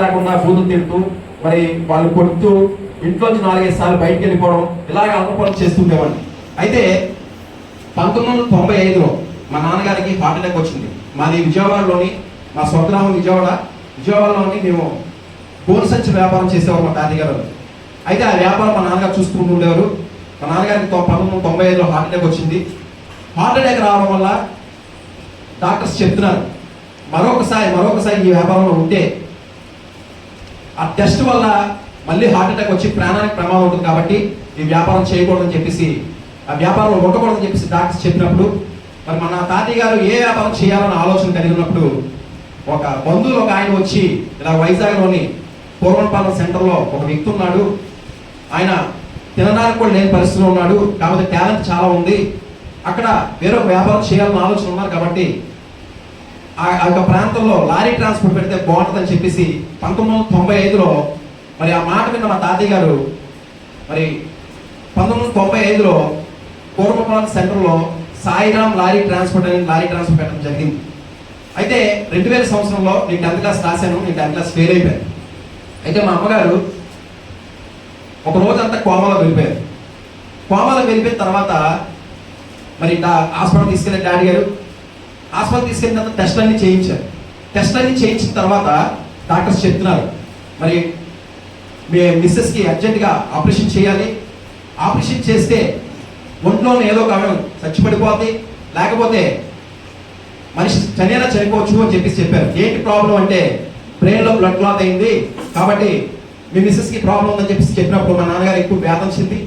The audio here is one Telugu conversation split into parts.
లేకుండా బూతులు తింటూ మరి వాళ్ళు కొడుతూ ఇంట్లోంచి 4-5 సార్లు బయటికి వెళ్ళిపోవడం ఇలాగ అల్పపనులు చేస్తుండేవాడిని. అయితే 1995లో మా నాన్నగారికి హార్ట్ అటాక్ వచ్చింది. మాది విజయవాడలోని, మా స్వగ్రామం విజయవాడలోని మేము గోల్ సంచి వ్యాపారం చేసేవారు మా తాతయ్య గారు. అయితే ఆ వ్యాపారం మా నాన్నగారు చూసుకుంటూ ఉండేవారు. మా నాన్నగారికి 1995లో హార్ట్ అటాక్ వచ్చింది. హార్ట్ అటాక్ రావడం వల్ల డాక్టర్స్ చెప్తున్నారు మరొకసారి ఈ వ్యాపారంలో ఉంటే ఆ టెస్ట్ వల్ల మళ్ళీ హార్ట్ అటాక్ వచ్చి ప్రాణానికి ప్రమాదం ఉంటుంది, కాబట్టి ఈ వ్యాపారం చేయకూడదని చెప్పేసి, ఆ వ్యాపారంలో ఉండకూడదని చెప్పేసి డాక్టర్స్ చెప్పినప్పుడు మరి మన తాతయ్య గారు ఏ వ్యాపారం చేయాలని ఆలోచన కలిగి ఉన్నప్పుడు ఒక బంధువులు ఒక ఆయన వచ్చి ఇలా వైజాగ్లోని పూర్వపాలెం సెంటర్లో ఒక వ్యక్తి ఉన్నాడు, ఆయన తినడానికి కూడా లేని పరిస్థితిలో ఉన్నాడు, కాబట్టి టాలెంట్ చాలా ఉంది, అక్కడ వేరొక వ్యాపారం చేయాలని ఆలోచన ఉన్నారు, కాబట్టి ఆ యొక్క ప్రాంతంలో లారీ ట్రాన్స్పోర్ట్ పెడితే బాగుంటుందని చెప్పేసి 1995లో మరి ఆ మాట విన్న మా తాతయ్య గారు మరి 1995లో పూర్వపాలెం సెంటర్లో సాయిరామ్ లారీ ట్రాన్స్పోర్ట్ పెట్టడం జరిగింది. అయితే 2000 సంవత్సరంలో నేను 10th క్లాస్ రాశాను, నేను 10th క్లాస్ ఫెయిల్ అయిపోయాను. అయితే మా అమ్మగారు ఒక రోజంతా కోమాలో వెళ్ళిపోయారు. కోమాలో వెళ్ళిపోయిన తర్వాత మరి హాస్పిటల్ తీసుకెళ్ళే డాడీ గారు హాస్పిటల్ తీసుకెళ్ళిన తర్వాత టెస్ట్లన్నీ చేయించారు. టెస్ట్లన్నీ చేయించిన తర్వాత డాక్టర్స్ చెప్తున్నారు మరి మీ మిస్సెస్కి అర్జెంటుగా ఆపరేషన్ చేయాలి, ఆపరేషన్ చేస్తే ఒంట్లోనే ఏదో ఒక అవయవం చచ్చిపడిపోతుంది, లేకపోతే మనిషి చనిపోవచ్చు అని చెప్పారు. ఏంటి ప్రాబ్లం అంటే బ్రెయిన్లో బ్లడ్ క్లాట్ అయింది, కాబట్టి మీ మిస్సెస్కి ప్రాబ్లం ఉందని చెప్పినప్పుడు మా నాన్నగారు ఎక్కువ వేదన చెంది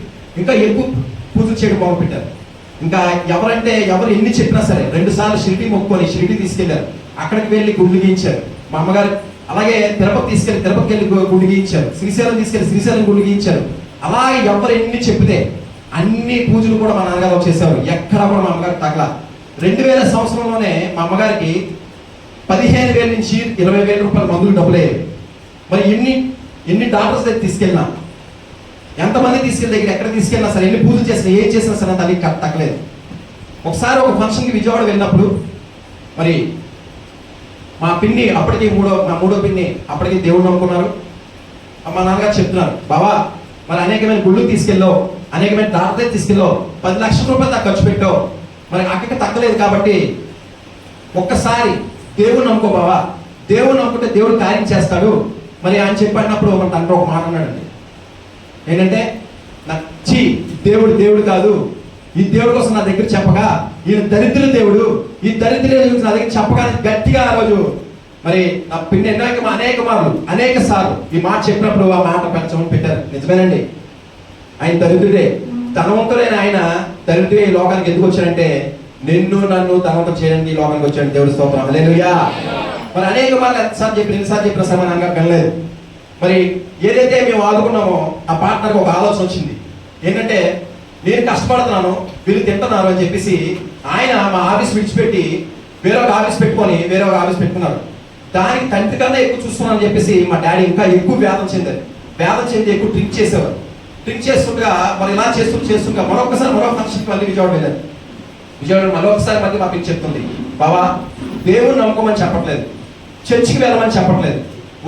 ఇంకా ఎక్కువ పూజలు చేయడం మొదలుపెట్టారు. ఇంకా ఎవరు ఎన్ని చెప్పినా సరే 2 సార్లు షిరిడి మొక్కుకొని షిరిడి తీసుకెళ్లారు, అక్కడికి వెళ్ళి గుండు గీయించారు. మా అమ్మగారు అలాగే తిరుపతికి వెళ్ళి గుండు గీయించారు, శ్రీశైలం శ్రీశైలం గుండు గీయించారు. అలాగే ఎవరు ఎన్ని చెప్పితే అన్ని పూజలు కూడా మా నాన్నగారు చేశారు, ఎక్కడా కూడా మా అమ్మగారు తగల. 2000 సంవత్సరంలోనే మా అమ్మగారికి 15,000 నుంచి 20,000 రూపాయల మందులు డబ్బులయ్యాయి. మరి ఎన్ని డాక్టర్స్ దగ్గర తీసుకెళ్ళినా, ఎంతమంది తీసుకెళ్ళి దగ్గర ఎక్కడ తీసుకెళ్ళినా సరే, ఎన్ని పూజలు చేసినా, ఏం చేసినా సరే తల్లి తగ్గలేదు. ఒకసారి ఒక ఫంక్షన్కి విజయవాడ వెళ్ళినప్పుడు మరి మా పిన్ని అప్పటికి మూడో పిన్ని అప్పటికి దేవుడు నమ్ముకున్నారు. మా నాన్నగారు చెప్తున్నారు, బావా మరి అనేకమైన గుళ్ళు తీసుకెళ్ళావు, అనేకమైన డాక్టర్ తీసుకెళ్ళావు, 10 లక్షల రూపాయలు దాకా ఖర్చు పెట్టావు, మరి అక్కడికి తగ్గలేదు, కాబట్టి ఒక్కసారి దేవుడు నమ్ముకో బావా, దేవుడు నమ్ముకుంటే దేవుడు కార్యం చేస్తాడు మరి అని చెప్పినప్పుడు మన తండ్రి ఒక మాట అన్నాడండి. ఏంటంటే నచ్చి దేవుడు కాదు, ఈ దేవుడి కోసం నా దగ్గర చెప్పగా ఈయన దరిద్ర దేవుడు, ఈ దరిద్ర నా దగ్గర చెప్పగానే గట్టిగా ఆ రోజు మరి నా పిన్ని అనేక సార్లు ఈ మాట చెప్పినప్పుడు ఆ మాట పెంచమని పెట్టారు. నిజమేనండి, ఆయన దరిద్రుడే, ధనవంతుడైన ఆయన దరిద్రుడే ఈ లోకానికి ఎందుకు వచ్చాడంటే నన్ను ధనవంతం చేయడానికి ఈ లోకానికి వచ్చాడు. దేవుడి స్తోత్రం, హల్లెలూయా. మరి ఎన్నిసార్లు చెప్పిన సమానంగా వినలేదు. మరి ఏదైతే మేము ఆదుకున్నామో ఆ పార్ట్నర్కి ఒక ఆలోచన వచ్చింది. ఏంటంటే నేను కష్టపడుతున్నాను, వీళ్ళు తింటున్నారు అని చెప్పేసి ఆయన మా ఆఫీస్ విడిచిపెట్టి వేరొక ఆఫీస్ పెట్టుకున్నారు. దానికి తండ్రి కన్నా ఎక్కువ చూస్తున్నాను అని చెప్పేసి మా డాడీ ఇంకా ఎక్కువ వేదన చెంది ఎక్కువ డ్రింక్ చేసేవారు. డ్రింక్ చేస్తుండగా మరి ఇలా చేస్తుండగా మరో ఫంక్షన్కి మళ్ళీ విజయవాడ మరొకసారి మళ్ళీ మా పిచ్చి చెప్తుంది, బావా దేవుని నమ్మకమని చెప్పట్లేదు, చర్చికి వెళ్ళమని చెప్పట్లేదు,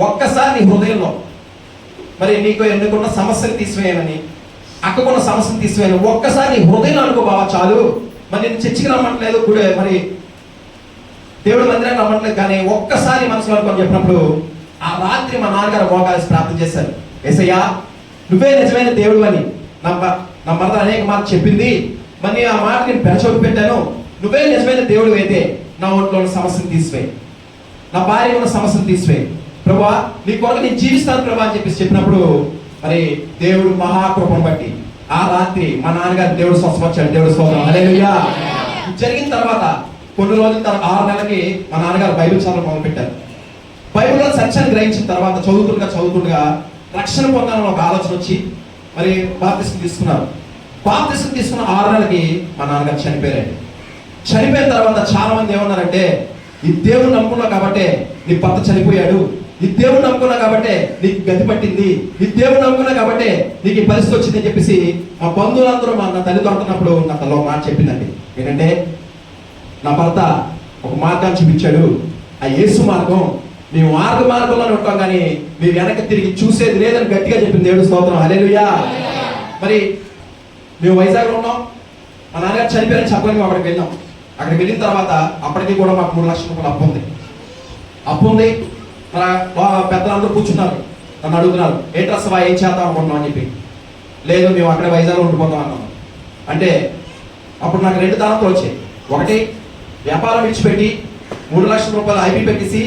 ఒక్కసారి నీ హృదయంలో మరి నీకు ఎన్నుకున్న సమస్యలు తీసివేయమని, అక్కకున్న సమస్యలు తీసివేయను, ఒక్కసారి నీ హృదయం అనుకో బావా చాలు. మరి నేను చర్చికి రమ్మట్లేదు, మరి దేవుడి మందిరాన్ని రమ్మట్లేదు, కానీ ఒక్కసారి మనసులో అనుకోని చెప్పినప్పుడు ఆ రాత్రి మా నాన్నగారు మోకాలేసి ప్రార్థన చేశారు. యేసయ్యా నువ్వే నిజమైన దేవుడు అని నా మరద అనేక మాట చెప్పింది, మరి ఆ మాట నేను పెరచోటు పెట్టాను, నువ్వే నిజమైన దేవుడు అయితే నా ఒంట్లో ఉన్న సమస్యను తీసివేయి, నా భార్య ఉన్న సమస్యను తీసివేయి ప్రభా, నీ కొరకు నేను జీవిస్తాను ప్రభా అని చెప్పినప్పుడు మరి దేవుడు మహాకృపను బట్టి ఆ రాత్రి మా నాన్నగారు దేవుడు స్వస్థపరిచాడు. దేవుడు స్తోత్రం, హల్లెలూయా. జరిగిన తర్వాత కొన్ని రోజుల తర్వాత 6 నెలలకి మా నాన్నగారు బైబిల్ చదవడం మొదలుపెట్టారు. బైబిల్లో సత్యాన్ని గ్రహించిన తర్వాత చదువుతుండగా రక్షణ పొందాలని ఒక ఆలోచన వచ్చి మరి బాప్తిస్మం తీసుకున్నారు. బాప్తిస్మం తీసుకున్న 6 నెలలకి మా నాన్నగారు చనిపోయారు. చనిపోయిన తర్వాత చాలా మంది ఏమన్నారంటే, ఈ దేవుడు నమ్ముకున్నావు కాబట్టే నీ భర్త చనిపోయాడు, ఈ దేవుడు నమ్ముకున్నా కాబట్టే నీకు గతి పట్టింది, ఈ దేవుడు నమ్ముకున్నా కాబట్టే నీకు ఈ పరిస్థితి వచ్చింది అని చెప్పేసి మా బంధువులందరూ నా తల్లితో అంటున్నప్పుడు నా తల్లి మాట చెప్పిందండి. ఏంటంటే నా భర్త ఒక మార్గాన్ని చూపించాడు, ఆ యేసు మార్గం మేము మార్గంలోనే ఉంటాం కానీ మేము వెనక్కి తిరిగి చూసేది లేదని గట్టిగా చెప్పింది దేవుడి స్తోత్రం. హల్లెలూయా. మరి మేము వైజాగ్లో ఉన్నాం. మా నాన్నగారు చనిపోయారని చెప్పని మేము అక్కడికి వెళ్ళాం. అక్కడికి వెళ్ళిన తర్వాత అప్పటికి కూడా మాకు 3 లక్షల రూపాయలు అప్పు ఉంది. మన పెద్దలందరూ కూర్చున్నారు, నన్ను అడుగుతున్నారు, ఏ డ్రెస్ ఏం చేద్దాం అనుకుంటున్నాం అని చెప్పి. లేదు, మేము అక్కడే వైజాగ్లో ఉండిపోతాం అన్నాం. అంటే అప్పుడు నాకు 2 దానంతో వచ్చాయి. ఒకటి, వ్యాపారం విడిచిపెట్టి 3 లక్షల రూపాయలు ఐపీ పెట్టేసి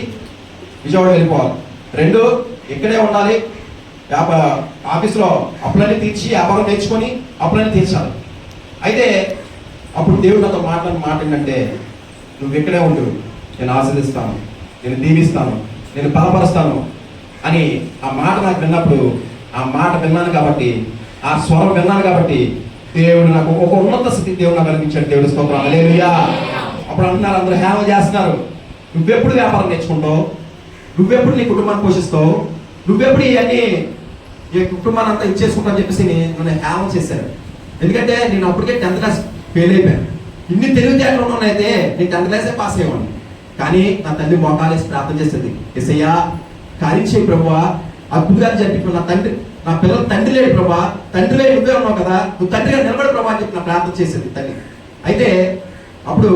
విజయవాడ వెళ్ళిపోవాలి. 2, ఇక్కడే ఉండాలి, ఆఫీస్లో అప్పులన్నీ తీర్చి వ్యాపారం నేర్చుకొని అప్పులన్నీ తీర్చాలి. అయితే అప్పుడు దేవుడు నాతో మాట్లాడిన మాట ఏంటంటే, నువ్వు ఇక్కడే ఉండు, నేను ఆశీర్దిస్తాను, నేను దీవిస్తాను, నేను బలపరుస్తాను అని ఆ మాట నాకు విన్నప్పుడు, ఆ మాట విన్నాను కాబట్టి, ఆ స్వరం విన్నాను కాబట్టి దేవుడు నాకు ఒక ఉన్నత స్థితి దేవుడు నాకు అనిపించాడు. దేవుడి స్తోత్రం. హల్లెలూయా. అప్పుడు అంటున్నారు, అందరూ హేళన చేస్తున్నారు, నువ్వెప్పుడు వ్యాపారం నేర్చుకుంటావు, నువ్వెప్పుడు నీ కుటుంబాన్ని పోషిస్తావు, నువ్వెప్పుడు ఇవన్నీ ఈ కుటుంబాన్ని అంతా ఇచ్చేసుకుంటావు అని చెప్పేసి నన్ను హేళన చేశారు. ఎందుకంటే నేను అప్పటికే 10th క్లాస్ ఫెయిల్ అయిపోయాను. ఇన్ని తెలివితేటలు ఉన్నైతే నేను 10th క్లాసే పాస్ అయ్యేవాడిని. కానీ నా తల్లి మోకాలేసి ప్రార్థన చేసేది, యేసయ్యా కార్యం చేయి ప్రభువా, అద్భుతాలు జరిపి నా పిల్లలు తండ్రి లేడు ప్రభా, తండ్రివే నువ్వే ఉన్నావు కదా, నువ్వు తండ్రిగా నిలబడి ప్రభా అని చెప్పి నా ప్రార్థన చేసేది తల్లి. అయితే అప్పుడు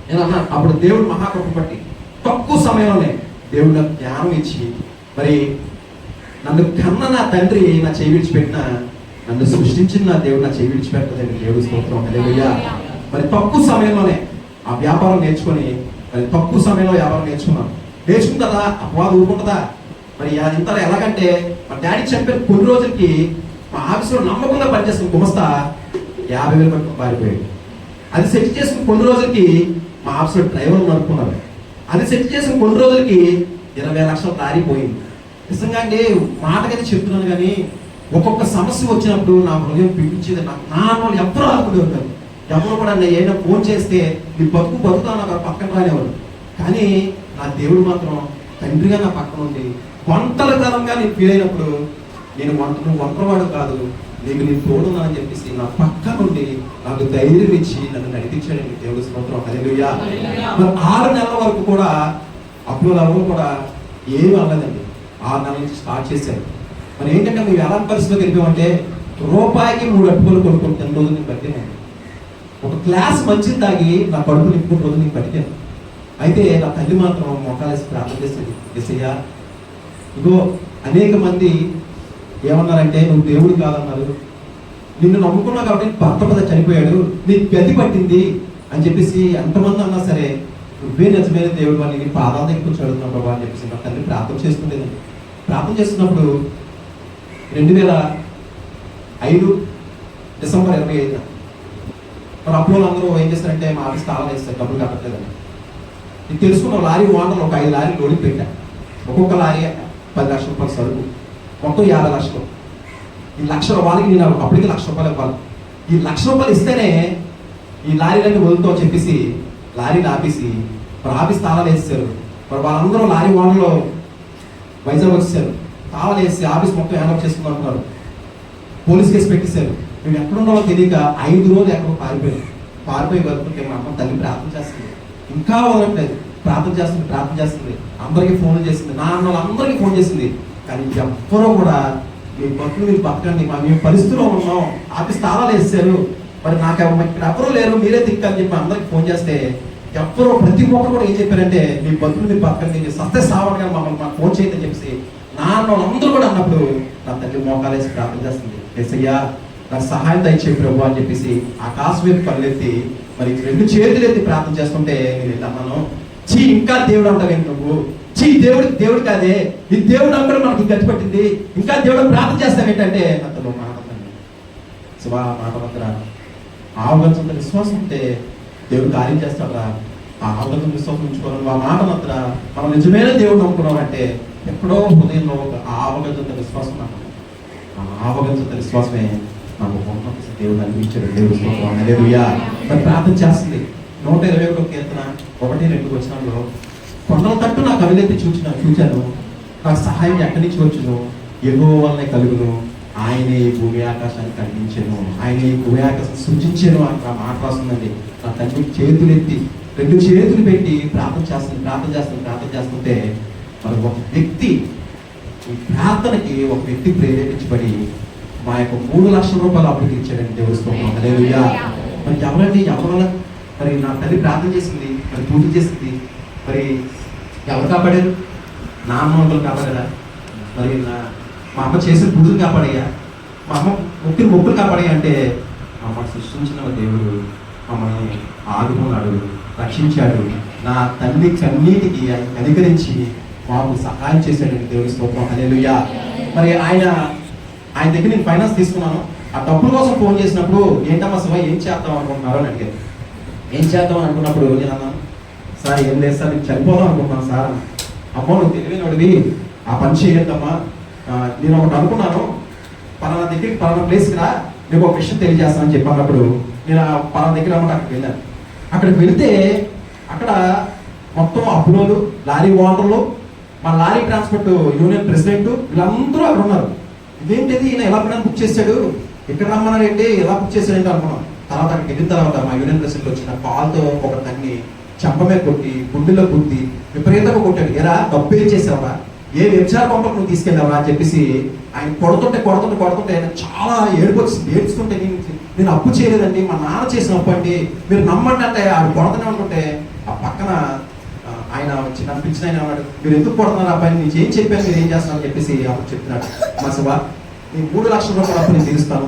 నేను అన్నా, అప్పుడు దేవుడు మహాకృప బట్టి తక్కువ సమయంలోనే దేవుడు నాకు జ్ఞానం ఇచ్చి, మరి నన్ను కన్న నా తండ్రి నా చేయి విడిచిపెట్టిన, నన్ను సృష్టించిన నా దేవుడు నా చేయి విడిచిపెట్టలేదు. దేవుడు స్తోత్రం. హల్లెలూయా. మరి తక్కువ సమయంలోనే ఆ వ్యాపారం నేర్చుకొని, మరి తక్కువ సమయంలో వ్యాపారం నేర్చుకుంటుందా అపవాదం ఊరుకుంటుందా? మరి ఇంతలో ఎలాగంటే, మా డాడీ చెప్పిన కొన్ని రోజులకి మా ఆఫీసులో నమ్మకంగా పనిచేస్తున్న గుమస్తా 50,000 పట్టుకుని పారిపోయాడు. అది సెట్ చేసుకుని కొన్ని రోజులకి మా ఆఫీసులో డ్రైవర్ నడుపుకున్నారు. అది సెట్ చేసిన కొన్ని రోజులకి 20 లక్షలు దారిపోయింది. నిజంగా అంటే మాటకైతే చెప్తున్నాను కానీ, ఒక్కొక్క సమస్య వచ్చినప్పుడు నా హృదయం పిలిపించేది. నాకు నా వాళ్ళు ఎవరు ఆదుకునే ఉంటారు, ఎవరు కూడా ఏదైనా ఫోన్ చేస్తే నీ బతుకుతా నాకు పక్కన రానివాడు. కానీ నా దేవుడు మాత్రం తండ్రిగా నా పక్కన ఉండి ఒంటరితనంగా నేను ఫీల్ అయినప్పుడు, నువ్వు ఒంటరివాడు కాదు, నేను తోడున్నానని చెప్పేసి నా పక్క నుండి నాకు ధైర్యం ఇచ్చి నన్ను నడిపించాడండి. దేవుడి స్తోత్రం. హల్లెలూయా. మరి 6 నెలల వరకు కూడా అప్పులు ఎవరు కూడా ఏమీ అవ్వలేదండి. 6 నెలల నుంచి స్టార్ట్ చేశారు. మరి ఏంటంటే మేము ఎలాంటి పరిస్థితిలో వెళ్ళామంటే, రూపాయికి 3 అటుకులు కొనుక్కొని 10 రోజులు నేను పట్టాను. ఒక గ్లాస్ మంచిది తాగి నా కడుపు నింపుకున్న రోజు నేను పట్టాను. అయితే నా తల్లి మాత్రం మోకాలేసి ప్రార్థన చేసేది, యేసయ్యా ఇగో అనేక మంది ఏమన్నారంటే, నువ్వు దేవుడు కాదన్నారు, నిన్ను నమ్ముకున్నావు కాబట్టి భర్త చనిపోయాడు, నీ గతి పట్టింది అని చెప్పేసి ఎంతమంది అన్నా సరే, నువ్వే నిజమైన దేవుడు అని నీ పాదాల దగ్గర కూర్చో అడుగుతున్నావు బాబా అని చెప్పేసి నా తల్లి ప్రార్థన చేసుకుంటేదండి. ప్రార్థన చేస్తున్నప్పుడు 2005 డిసెంబర్ 25న మరి అప్పుడు అందరూ ఏం చేస్తారంటే, మా ఆఫీస్ తాళం వేస్తారు, డబ్బులు కట్టట్లేదని. ఇది తెలుసుకున్న లారీ ఓనర్లు ఒక 5 లారీలు లోడింగ్ పెట్టా. ఒక్కొక్క లారీ 10 లక్షల రూపాయలు సరుకు, మొత్తం 50 లక్షలు. ఈ 1,00,000 వాళ్ళకి నేను అప్పటికి 1,00,000 రూపాయలు ఇవ్వాలి. ఈ 1,00,000 రూపాయలు ఇస్తేనే ఈ లారీలన్నీ వదులుతో చెప్పేసి లారీలు ఆపేసి మరి ఆఫీస్ తాళాలు వేసేసారు. మరి వాళ్ళందరూ లారీ ఓనర్లు వైజాగ్ వచ్చేసారు, తాళాలు వేసి ఆఫీస్ మొత్తం హ్యాండ్ చేసుకుందాం అనుకున్నారు. పోలీస్ కేసు పెట్టేశారు. మేము ఎక్కడున్నామో తెలియక 5 రోజులు ఎక్కడో పారిపోయి వరకు మా అమ్మ తల్లి ప్రార్థన చేస్తుంది, ఇంకా వదలట్లేదు, ప్రార్థన చేస్తుంది. అందరికీ ఫోన్ చేసింది, నా అన్న వాళ్ళందరికీ ఫోన్ చేసింది. కానీ ఎవ్వరూ కూడా మీ బతులు మీరు బతకండి, మేము పరిస్థితిలో ఉన్నాం, ఆఫీస్ తాళాలు వేసారు, మరి నాకు ఇక్కడ ఎవరూ లేరు, మీరే దిక్కని చెప్పి అందరికి ఫోన్ చేస్తే ఎవ్వరూ ప్రతి ఒక్కరు కూడా ఏం చెప్పారంటే, మీ బతులు మీరు బతకండి, మీరు సత్య సావడం కానీ మమ్మల్ని మాకు ఫోన్ చేయదని చెప్పేసి నా అన్న వాళ్ళందరూ కూడా అన్నప్పుడు నా తల్లి మోకాలేసి ప్రార్థన చేస్తుంది, యేసయ్యా నాకు సహాయం దయచేయి ప్రభు అని చెప్పేసి ఆకాశం వైపు కళ్ళెత్తి మరి 2 చేతులు ఎత్తి ప్రార్థన చేస్తుంటే నేను అన్నాను, చీ ఇంకా దేవుడు అంటావేంటి నువ్వు, చీ దేవుడు కాదే, ఈ దేవుడు అక్కడ మనకి గట్టి పట్టింది, ఇంకా దేవుడు ప్రార్థన చేస్తావేంటంటే అంతలో మాట్లాడండి శివ మాటమంతరా ఆవగంత విశ్వాసం ఉంటే దేవుడు కార్యం చేస్తాడరా. ఆ ఆవగంత విశ్వాసం ఉంచుకోవాలి, ఆ మాటమంతరా మనం నిజమైన దేవుడు నమ్ముకున్నామంటే ఎక్కడో హృదయంలో ఒక ఆవగంత విశ్వాసం నాకు, ఆ ఆవగంత విశ్వాసమే నాకు ఉన్నత దేవుడు అనిపించాడు. దేవుడు హల్లెలూయా. మరి ప్రార్థన చేస్తుంది. 121 కీర్తన 1-2 వచనాల్లో, కొండల తట్టు నాకు కవిలెత్తి చూచాను, నాకు సహాయం ఎక్కడి నుంచి వచ్చును, యెహోవా వల్లనే కలుగును, ఆయనే ఈ భూమి ఆకాశాన్ని కలిగించాను, ఆయన ఈ భూమి ఆకాశం సృజించాను అని ఆ మాట రాస్తుందండి. నా తండ్రి చేతులెత్తి 2 చేతులు పెట్టి ప్రార్థన చేస్తుంటే మరి ఒక వ్యక్తి ఈ ప్రార్థనకి ఒక వ్యక్తి ప్రేరేపించబడి మా యొక్క 3 లక్షల రూపాయలు అప్పుకి ఇచ్చాడండి దేవుడి స్తోత్రం. హల్లెలూయా. మరి ఎవరండి ఎవరు? మరి నా తల్లి ప్రార్థన చేసింది, మరి పూజ చేసింది, మరి ఎవరు కాపాడారు? నా అమ్మ వంటలు కాపాడారా? మరి మా అమ్మ చేసిన పూజలు కాపాడయ్యా? మా అమ్మ మొక్కులు కాపాడయ్యా అంటే మమ్మల్ని సృష్టించిన దేవుడు మమ్మల్ని ఆదుకున్నాడు, రక్షించాడు. నా తల్లి కన్నీటికి కనికరించి మాకు సహాయం చేశాడండి దేవుడి స్తోత్రం. హల్లెలూయా. మరి ఆయన దగ్గర నేను ఫైనాన్స్ తీసుకున్నాను. ఆ డబ్బుల కోసం ఫోన్ చేసినప్పుడు ఏంటమ్మా శివ ఏం చేద్దాం అనుకుంటున్నారు అని అడిగారు. ఏం చేద్దాం అనుకున్నప్పుడు నేను అన్నాను, సార్ ఏం లేదు సార్, నేను చనిపోదాం అనుకుంటున్నాను సార్. అమ్మో నువ్వు తెలివినోడివి, ఆ పని చేయొద్దమ్మా. నేను ఒకటి అనుకున్నాను, పలానా దగ్గరికి పలానా ప్లేస్కి రా, నీకు ఒక విషయం తెలియజేస్తానని చెప్పినప్పుడు నేను ఆ పలానా దగ్గర అన్నమాట అక్కడికి వెళ్ళాను. అక్కడికి వెళితే అక్కడ మొత్తం అప్పులోలు, లారీ ఓనర్లు, మా లారీ ట్రాన్స్పోర్ట్ యూనియన్ ప్రెసిడెంట్ వీళ్ళందరూ అక్కడ ఉన్నారు. ఇదేంటిది ఈయన ఎలా బుక్ చేశాడు, ఇక్కడ రమ్మన్నాడు ఏంటి, ఎలా బుక్ చేశాడంటే అనుకున్నాం. తర్వాత అక్కడికి వెళ్ళిన తర్వాత మా యూనియన్ ప్రెసిడెంట్ వచ్చిన కాల్తో ఒక తన్ని చెంపమే కొట్టి గుండెలో గుద్ది విపరీతంగా కొట్టాడు. ఎరా డబ్బు ఏం చేసావా, ఏ వ్యభిచార పంపకు నువ్వు తీసుకెళ్ళావా అని చెప్పేసి ఆయన కొడుతుంటే ఆయన చాలా ఏడుస్తుంటే నేను అప్పు చేయలేదండి, మా నాన్న చేసిన అప్పు అండి, మీరు నమ్మండి అంటే ఆడు కొడతనే అనుకుంటే ఆ పక్కన ఆయన వచ్చి నన్ను పిలిచిన ఆయన అన్నాడు, మీరు ఎందుకు కొడుతున్నారు అబ్బాయి, నేను ఏం చెప్పాను, మీరు ఏం చేస్తున్నారు అని చెప్పేసి అప్పుడు చెప్తున్నాడు. మా శివ నేను 3 లక్షల రూపాయలు అప్పు నేను తీరుస్తాను,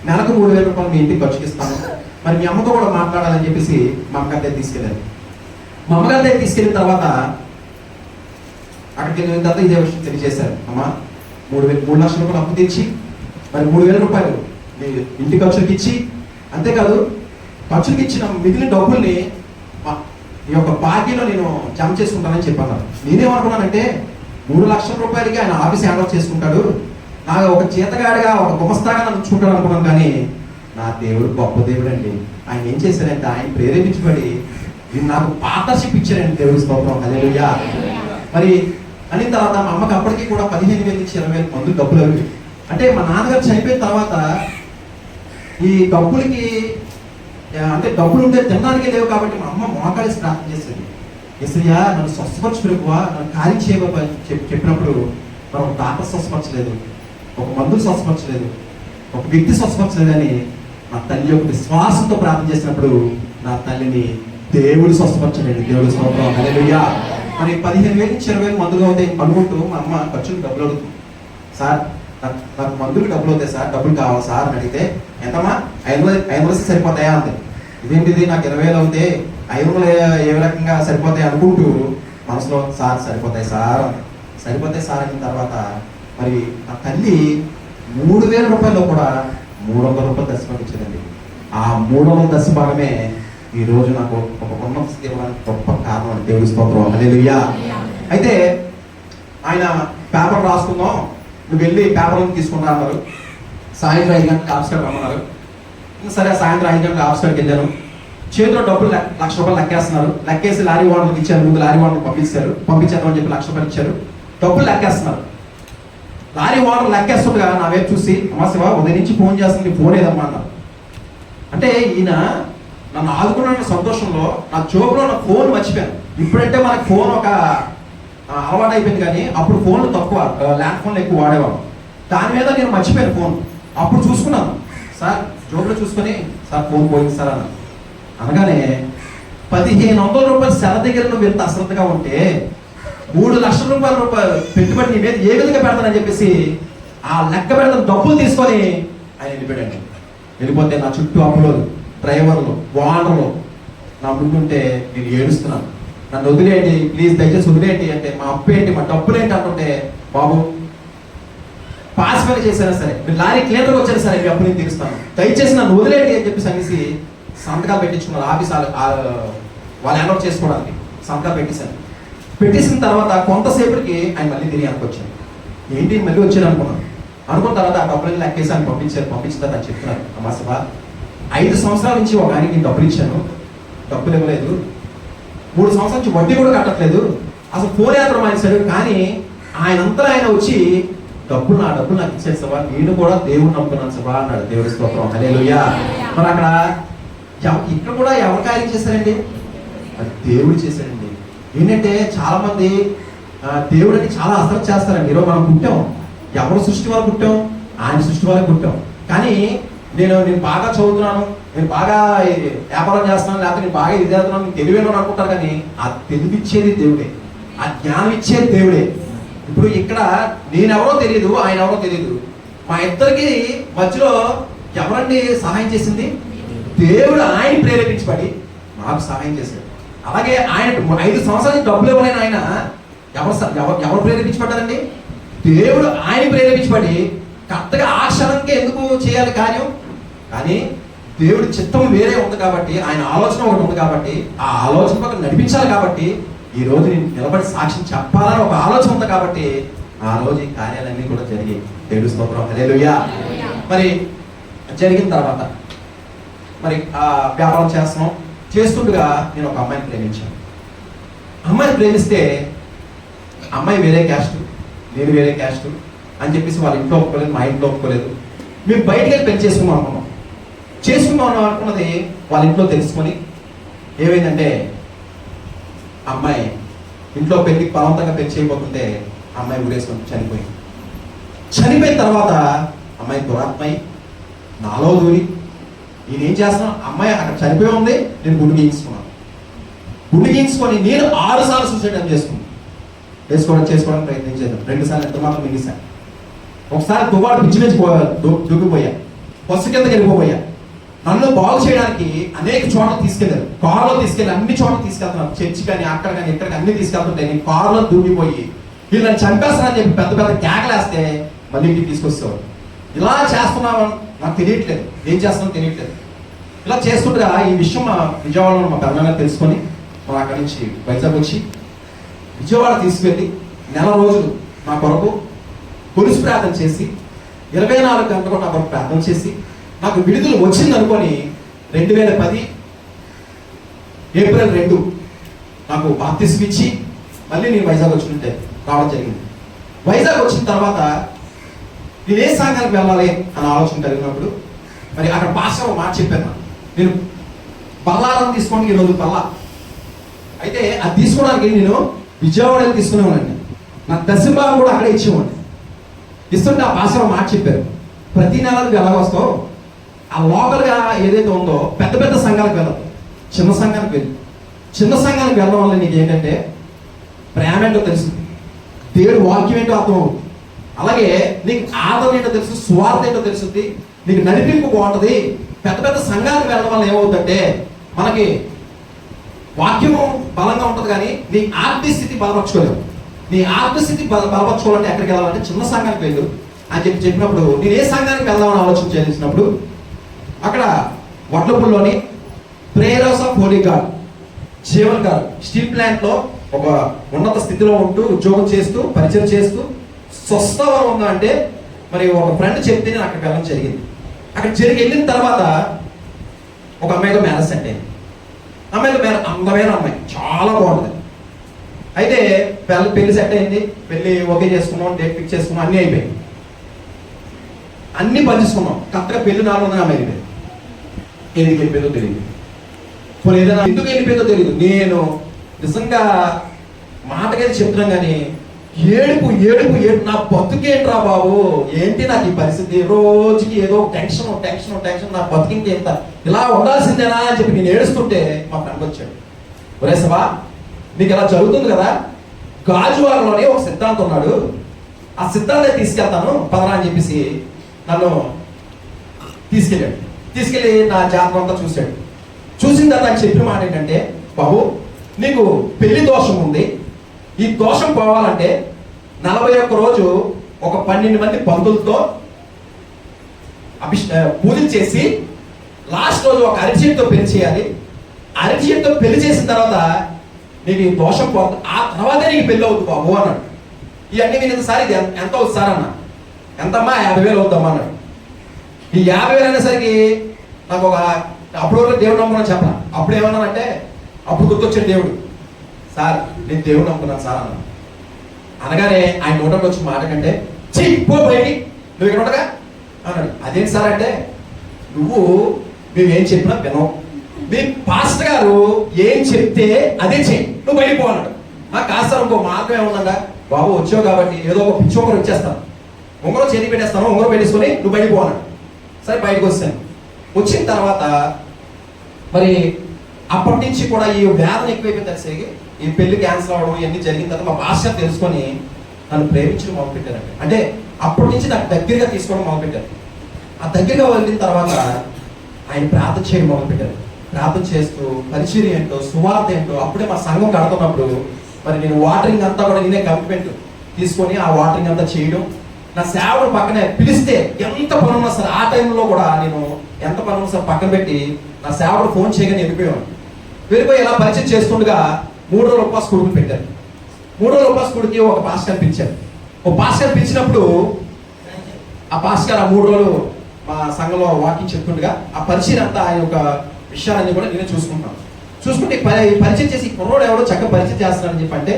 నెలకు 3,000 రూపాయలు మీ ఇంటికి ఖర్చుకిస్తాను, మరి మీ అమ్మతో కూడా మాట్లాడాలని చెప్పేసి మా అమ్మగారి దగ్గర తీసుకెళ్ళాను. మా అమ్మగారి దగ్గర తీసుకెళ్ళిన తర్వాత అక్కడికి వెళ్ళిన తర్వాత ఇదే విషయం తెలియజేశారు. అమ్మ 3 లక్షల రూపాయలు అప్పు తెచ్చి మరి 3,000 రూపాయలు మీ ఇంటి ఖర్చులకి ఇచ్చి, అంతేకాదు ఖర్చులకి ఇచ్చిన మిగిలిన డబ్బుల్ని ఈ యొక్క బాకీలో నేను జమ చేసుకుంటానని చెప్పాను. నేనేమనుకున్నానంటే 3 లక్షల రూపాయలకి ఆయన ఆఫీస్ హ్యాండ్ చేసుకుంటాడు, నాకు ఒక చేతగాడిగా ఒక గుమస్తాగా నన్ను చూంటాడు అనుకున్నాను. కానీ నా దేవుడు గొప్ప దేవుడు అండి. ఆయన ఏం చేశారంటే ఆయన ప్రేరేపించబడి నాకు పార్ట్నర్షిప్ ఇచ్చారండి దేవుడి స్తోత్రం. హల్లెలూయా. మరి అని తర్వాత మా అమ్మకి అప్పటికి కూడా 15,000 నుంచి 20,000 మందులు డబ్బులు అవి. అంటే మా నాన్నగారు చనిపోయిన తర్వాత ఈ డబ్బులకి అంటే డబ్బులు ఉంటే తినడానికి లేవు కాబట్టి మా అమ్మ మోకాలి ప్రార్థన చేసేది, ఎస్ఐయా నన్ను స్వస్థపరచు ప్రభువా, నన్ను కార్యం చేయబోని చెప్పినప్పుడు మనం ఒక డాక్టర్ స్వస్థపరచలేదు, ఒక మందులు స్వస్థపరచలేదు, ఒక వ్యక్తి స్వస్థపరచలేదు అని నా తల్లి యొక్క విశ్వాసంతో ప్రార్థన చేసినప్పుడు నా తల్లిని దేవుడు స్వస్థపరచలేదు. దేవుడు స్తోత్రం. హల్లెలూయా. మరి 15,000 నుంచి 20,000 మందులు అవుతాయి అనుకుంటూ మా అమ్మ ఖర్చులు డబ్బులు అడుగుతుంది. సార్ నాకు మందులు డబ్బులు అవుతాయి సార్, డబ్బులు కావాలి సార్ అని అడిగితే ఎంతమ్మా 500 సరిపోతాయా అంతే. ఇదేంటిది నాకు 20,000 అవుతాయి, 500 ఏ రకంగా సరిపోతాయి అనుకుంటూ మనసులో సార్ సరిపోతాయి సార్ అయిన తర్వాత మరి ఆ తల్లి 3,000 రూపాయల్లో కూడా 300 రూపాయలు దశభాగం ఇచ్చేదండి. ఆ 300 దశభాగమే ఈ రోజు నాకు ఒక ఉన్నత స్థితి ఇవ్వడానికి గొప్ప కారణం అని దేవుడి స్తోత్రం. హల్లెలూయా. అయితే ఆయన పేపర్ రాసుకుందాం, నువ్వు వెళ్ళి పేపర్లను తీసుకుంటా అన్నారు. సాయంత్రం 5 గంటలకు ఆఫీస్ కాడికి రమ్మన్నారు. సరే సాయంత్రం 5 గంటలకు ఆఫీస్ కాడికి వెళ్ళాను. చేతిలో డబ్బులు 1,00,000 రూపాయలు లెక్కేస్తున్నారు. లెక్కేసి లారీ ఓనర్కి ఇచ్చారు. ముందు లారీ ఓనర్ పంపించారు అని చెప్పి 1,00,000 రూపాయలు ఇచ్చారు. డబ్బులు లెక్కేస్తున్నారు. లారీ ఓనర్ లెక్కేస్తుండగా నా వైపు చూసి, అమ్మా శివ ఉదయం నుంచి ఫోన్ చేస్తుంది, ఫోన్ ఏదమ్మా అన్నారు. అంటే ఈయన నన్ను ఆదుకున్న సంతోషంలో నా జోబులో నా ఫోన్ మర్చిపోయాను. ఇప్పుడంటే మనకు ఫోన్ ఒక అలవాటు అయిపోయింది, కానీ అప్పుడు ఫోన్లు తక్కువ, ల్యాండ్ ఫోన్లు ఎక్కువ వాడేవాడు. దాని మీద నేను మర్చిపోయాను ఫోన్. అప్పుడు చూసుకున్నాను, సార్ జోబులో చూసుకొని సార్ ఫోన్ పోయింది సార్ అన్న. అనగానే 1,500 రూపాయలు సెల దగ్గర నువ్వు ఎంత అశ్రద్ధగా ఉంటే 3 లక్షల రూపాయలు పెట్టుబడి నీ మీద ఏ విధంగా పెడతానని చెప్పేసి ఆ లెక్క పెడతాను డబ్బులు తీసుకొని ఆయన వెళ్ళిపోయాడు. వెళ్ళిపోతే నా చుట్టూ అప్పులు, డ్రైవర్లు, ఓనర్లు నా ముందుంటే నేను ఏడుస్తున్నాను, నన్ను వదిలేయండి ప్లీజ్, దయచేసి వదిలేయండి అంటే, మా అప్పు ఏంటి, మా డబ్బులు ఏంటి అంటుంటే, బాబు పాస్ఫైల్ చేసినా సరే, మీరు లారీ క్లియర్గా వచ్చారు సరే, మీ అప్పు నేను తీరుస్తాను, దయచేసి నన్ను వదిలేయండి అని చెప్పేసి అనేసి సంతకాలు పెట్టించుకున్నారు. ఆఫీస్ వాళ్ళు హ్యాండ్ చేసుకోవడానికి సంతకాలు పెట్టేసిన తర్వాత కొంతసేపటికి ఆయన మళ్ళీ తిరిగి అనుకొచ్చాను. ఏంటి మళ్ళీ వచ్చారు అనుకున్న తర్వాత ఆ డబ్బులు లెక్కేసి ఆయన పంపించిన తర్వాత ఆయన చెప్తున్నారు, అమ్మా సభ 5 సంవత్సరాల నుంచి ఒక ఆయనకి నేను డబ్బులు ఇచ్చాను, డబ్బులు ఇవ్వలేదు, 3 సంవత్సరాల నుంచి వడ్డీ కూడా కట్టట్లేదు, అసలు ఫోన్ యాత్ర మానేశాడు, కానీ ఆయనంతా ఆయన వచ్చి డబ్బులు నాకు ఇచ్చాడు సభ, నేను కూడా దేవుడు నమ్ముకున్నాను సభ అన్నాడు. దేవుడి స్తోత్రం. హల్లెలూయా. మరి అక్కడ ఇక్కడ కూడా ఎవరు కార్యం చేశారండి? అది దేవుడు చేశాడండి. ఏంటంటే చాలా మంది దేవుడిని చాలా అసలు చేస్తారండి. ఈరోజు మనం పుట్టాం, ఎవరు సృష్టి వల్ల పుట్టాం? ఆయన సృష్టి వల్ల పుట్టాం. కానీ నేను బాగా చదువుతున్నాను, నేను బాగా వ్యాపారం చేస్తున్నాను, లేకపోతే నేను బాగా ఇది చేస్తున్నాను, నేను తెలివైన అనుకుంటారు. కానీ ఆ తెలివిచ్చేది దేవుడే, ఆ జ్ఞానం ఇచ్చేది దేవుడే. ఇప్పుడు ఇక్కడ నేనెవరో తెలియదు, ఆయన ఎవరో తెలియదు. మా ఇద్దరికి మధ్యలో ఎవరండి సహాయం చేసింది? దేవుడు. ఆయన ప్రేరేపించబడి నాకు సహాయం చేశాడు. అలాగే ఆయన 5 సంవత్సరాలు డబ్బులు ఇవ్వలేని ఆయన ఎవరు ప్రేరేపించబడ్డారండి? దేవుడు. ఆయన ప్రేరేపించబడి కరెక్ట్గా ఆ క్షణంకే ఎందుకు చేయాలి కార్యం? కానీ దేవుడి చిత్తం వేరే ఉంది కాబట్టి, ఆయన ఆలోచన ఒకటి ఉంది కాబట్టి, ఆ ఆలోచన పక్కన నడిపించాలి కాబట్టి, ఈ రోజు నేను నిలబడి సాక్ష్యం చెప్పాలని ఒక ఆలోచన ఉంది కాబట్టి ఆ రోజు ఈ కార్యాలన్నీ కూడా జరిగి దేవుడి స్తోత్రం. హల్లెలూయా. మరి జరిగిన తర్వాత మరి ఆ వ్యాపారం చేస్తుండగా నేను ఒక అమ్మాయిని ప్రేమించాను. అమ్మాయిని ప్రేమిస్తే అమ్మాయి వేరే క్యాస్ట్, నేను వేరే క్యాస్ట్ అని చెప్పేసి వాళ్ళ ఇంట్లో ఒప్పుకోలేదు, మా ఇంట్లో ఒప్పుకోలేదు. మేము బయటికి వెళ్ళి పెళ్లి చేసుకుందాం అనుకున్నది వాళ్ళ ఇంట్లో తెలుసుకొని ఏమైందంటే, అమ్మాయి ఇంట్లో పెళ్లికి బలవంతంగా పెళ్లి చేయబోతుంటే అమ్మాయి ఊరేసుకొని చనిపోయిన తర్వాత అమ్మాయి దురాత్మయి నాలో దూరి నేనేం చేస్తున్నాను, అమ్మాయి అక్కడ చనిపోయి ఉంది, నేను గుండు గీయించుకొని నేను 6 సార్లు సూసైడ్ చేసుకోవడానికి ప్రయత్నించాను. 2 సార్లు ఎంత మాత్రం మిగిలిసాను. ఒకసారి దుబాటు పిచ్చి నుంచి దూకిపోయా, బస్సు కిందకి వెళ్ళిపోయా. నన్ను బాగు చేయడానికి అనేక చోట్ల తీసుకెళ్లారు, కారులో తీసుకెళ్ళి అన్ని చోట్ల తీసుకెళ్తున్నాను. చర్చి కానీ అక్కడ కానీ ఇక్కడికి అన్ని తీసుకెళ్తుంటే నేను కారులో దూకిపోయి వీళ్ళు నన్ను చంపేస్తానని చెప్పి పెద్ద పెద్ద కేకలేస్తే మళ్ళీ ఇంటికి తీసుకొచ్చేవారు. ఇలా చేస్తున్నావు నాకు తెలియట్లేదు, ఏం చేస్తున్నావు తెలియట్లేదు. ఇలా చేస్తుండగా ఈ విషయం మా విజయవాడలో మా పెద్దగా తెలుసుకొని మనం అక్కడి నుంచి వైజాగ్ వచ్చి విజయవాడ తీసుకెళ్ళి 4 రోజులు నా కొరకు కొలుసు ప్రార్థన చేసి 24 గంటలు నా కొరకు ప్రార్థన చేసి నాకు విడుదల వచ్చింది అనుకొని 2010 ఏప్రిల్ 2 నాకు బాప్తిస్మం ఇచ్చి మళ్ళీ నేను వైజాగ్ వచ్చినట్టే రావడం జరిగింది. వైజాగ్ వచ్చిన తర్వాత నేను ఏ సంఘానికి వెళ్ళాలి అని ఆలోచన కలిగినప్పుడు మరి అక్కడ పాస్టర్ మాట చెప్పాను, నేను బల్లారం తీసుకోండి, ఈరోజు బల్లా అయితే అది తీసుకోవడానికి నేను విజయవాడ తీసుకునేవాడిని. నాకు దశంభాగం కూడా అక్కడే ఇచ్చేవాడిని. ఇస్తుంటే ఆ పాస్టర్ మాట చెప్పారు, ప్రతి నెలకు వెళ్ళవస్తావు, ఆ లోకల్గా ఏదైతే ఉందో పెద్ద పెద్ద సంఘాలకు వెళ్ళదు, చిన్న సంఘానికి వెళ్ళి. చిన్న సంఘానికి వెళ్ళడం వల్ల నీకు ఏంటంటే ప్రేమ ఏంటో తెలుస్తుంది, దేవుడు వాక్యం ఏంటో అర్థం అవుతుంది, అలాగే నీకు ఆదరణ ఏంటో తెలుసు, స్వార్థ ఏంటో తెలుస్తుంది, నీకు నడిపింపు బాగుంటుంది. పెద్ద పెద్ద సంఘాలకు వెళ్ళడం వల్ల ఏమవుతుందంటే మనకి వాక్యము బలంగా ఉంటుంది కానీ నీ ఆర్థిక స్థితి బలపరచుకోలేవు. నీ ఆర్థిక స్థితి బలపరచుకోవాలంటే ఎక్కడికి వెళ్ళాలంటే చిన్న సంఘానికి వెళ్ళు అని చెప్పినప్పుడు నేను ఏ సంఘానికి వెళ్దామని ఆలోచన చేసినప్పుడు అక్కడ వడ్లపూడిలోని prayers of holy god Jeevan గారు స్టీల్ ప్లాంట్ లో ఒక ఉన్నత స్థితిలో ఉంటూ ఉద్యోగం చేస్తూ పరిచయం చేస్తూ స్వస్థవం ఉందా అంటే మరి ఒక ఫ్రెండ్ చెప్తే నేను అక్కడికి వెళ్ళడం జరిగింది. అక్కడ వెళ్ళిన తర్వాత ఒక అమ్మాయితో మ్యారేజ్ అంటే అందమైన అమ్మాయి చాలా బాగుంటుంది. అయితే పెళ్లి సెట్ అయింది, పెళ్లి ఓకే చేసుకున్నాం, డేట్ ఫిక్స్ చేసుకున్నాం, అన్నీ అయిపోయింది, అన్ని పంచుకున్నాం. కరెక్ట్గా పెళ్లి 400 అమ్మాయి అయిపోయింది. ఎందుకు వెళ్ళిపోయిందో తెలియదు, ఏదైనా ఎందుకు వెళ్ళిపోయిందో తెలియదు. నేను నిజంగా మాటకైతే చెప్తున్నాను కానీ ఏడుపు నా బతుకేంట్రా బాబు, ఏంటి నాకు ఈ పరిస్థితి, రోజుకి ఏదో టెన్షన్ నా బతుకింటి ఎంత ఇలా ఉండాల్సిందేనా అని చెప్పి నేను ఏడుస్తుంటే మా ఫ్రెండ్ వచ్చాడు, ఒరే సభా నీకు ఇలా జరుగుతుంది కదా, గాజువాకలోనే ఒక సిద్ధాంతం ఉన్నాడు, ఆ సిద్ధాంతాన్ని తీసుకెళ్తాను పదరా అని చెప్పేసి నన్ను తీసుకెళ్ళి నా జాతకం అంతా చూశాడు. చూసిన తర్వాత నాకు చెప్పిన మాట ఏంటంటే, బాబు నీకు పెళ్లి దోషం ఉంది, ఈ దోషం పోవాలంటే 41 రోజు ఒక 12 మంది పంతులతో పూజలు చేసి లాస్ట్ రోజు ఒక అరటిచెట్టుతో పెళ్లి చేయాలి. అరటిచెట్టుతో పెళ్లి చేసిన తర్వాత నీకు ఈ దోషం పోతుంది, ఆ తర్వాతే నీకు పెళ్లి అవుతుంది బాబు అన్నాడు. ఇవన్నీ నేను సార్ ఇది ఎంత అవుతుంది సార్ అన్న, ఎంతమ్మా 50,000 అవుతామా అన్నాడు. ఈ 50,000 అనేసరికి నాకు ఒక అప్పుడు దేవుడు నమ్ముకున్నాను చెప్పరా. అప్పుడు ఏమన్నానంటే అప్పుడు గుర్తొచ్చాడు దేవుడు, సార్ నేను దేవుడు నమ్ముకున్నాను సార్ అన్నాను. అనగానే ఆయన నోటంలో వచ్చి మాట కంటే పో బయటికి, నువ్వు ఇక్కడ ఉండగా అన్నాడు. అదేంటి సార్ అంటే, నువ్వు మేమేం చెప్పినా వినవు, మీ పాస్టర్ గారు ఏం చెప్తే అదే చెయ్యి, నువ్వు బయటికి పో అన్నాడు. కాదు సార్ ఇంకో మార్గం ఏముందంట, బాబు వచ్చావు కాబట్టి ఏదో ఒక పిచ్చి ఉంగరం ఇచ్చేస్తాను, ఉంగరం చేతి పెట్టేస్తాను, ఉంగరం పెట్టేసుకొని నువ్వు బయటకు పోనాడు. సరే బయటకు వచ్చాను. వచ్చిన తర్వాత మరి అప్పటి నుంచి కూడా ఈ వేదన ఎక్కువైపోయింది తెలిసేగి, ఈ పెళ్లి క్యాన్సిల్ అవ్వడం ఇవన్నీ జరిగిన తర్వాత మా భాష తెలుసుకొని నన్ను ప్రేమించడం మొదలుపెట్టారండి. అంటే అప్పటి నుంచి నాకు దగ్గరగా తీసుకోవడం మొదలుపెట్టారు. ఆ దగ్గరగా వెళ్ళిన తర్వాత ఆయన ప్రార్థన చేయడం మొదలుపెట్టారు. ప్రార్థన చేస్తూ పరిచర్య ఏంటో సువార్త ఏంటో అప్పుడే మా సంఘం కడుతున్నప్పుడు మరి నేను వాటరింగ్ అంతా కూడా నేనే కమిట్మెంట్ తీసుకొని ఆ వాటరింగ్ అంతా చేయడం, నా సేవలు పక్కనే పిలిస్తే ఎంత పని ఉన్నా సరే ఆ టైంలో కూడా నేను ఎంత పని ఉన్నా సరే పక్కన పెట్టి నా సేవలు ఫోన్ చేయగానే వెళ్ళిపోయి ఇలా పరిచయం చేస్తుండగా 3 రోజుల ఉపవాస కొడుకుని పెట్టారు. 3 రోజుల ఉపవాస కొడుకు ఒక పాస్టర్ పిలిచారు. ఒక పాస్టర్ పిలిచినప్పుడు ఆ పాస్టర్ ఆ 3 రోజులు మా సంఘంలో వాకింగ్ చెప్తుండగా ఆ పరిచయం అంతా ఆయన యొక్క విషయాలన్నీ కూడా నేనే చూసుకుంటాను. చూసుకుంటే పరిచయం చేసి కుర్రోడు ఎవరో చక్కగా పరిచయం చేస్తున్నాడని చెప్పి అంటే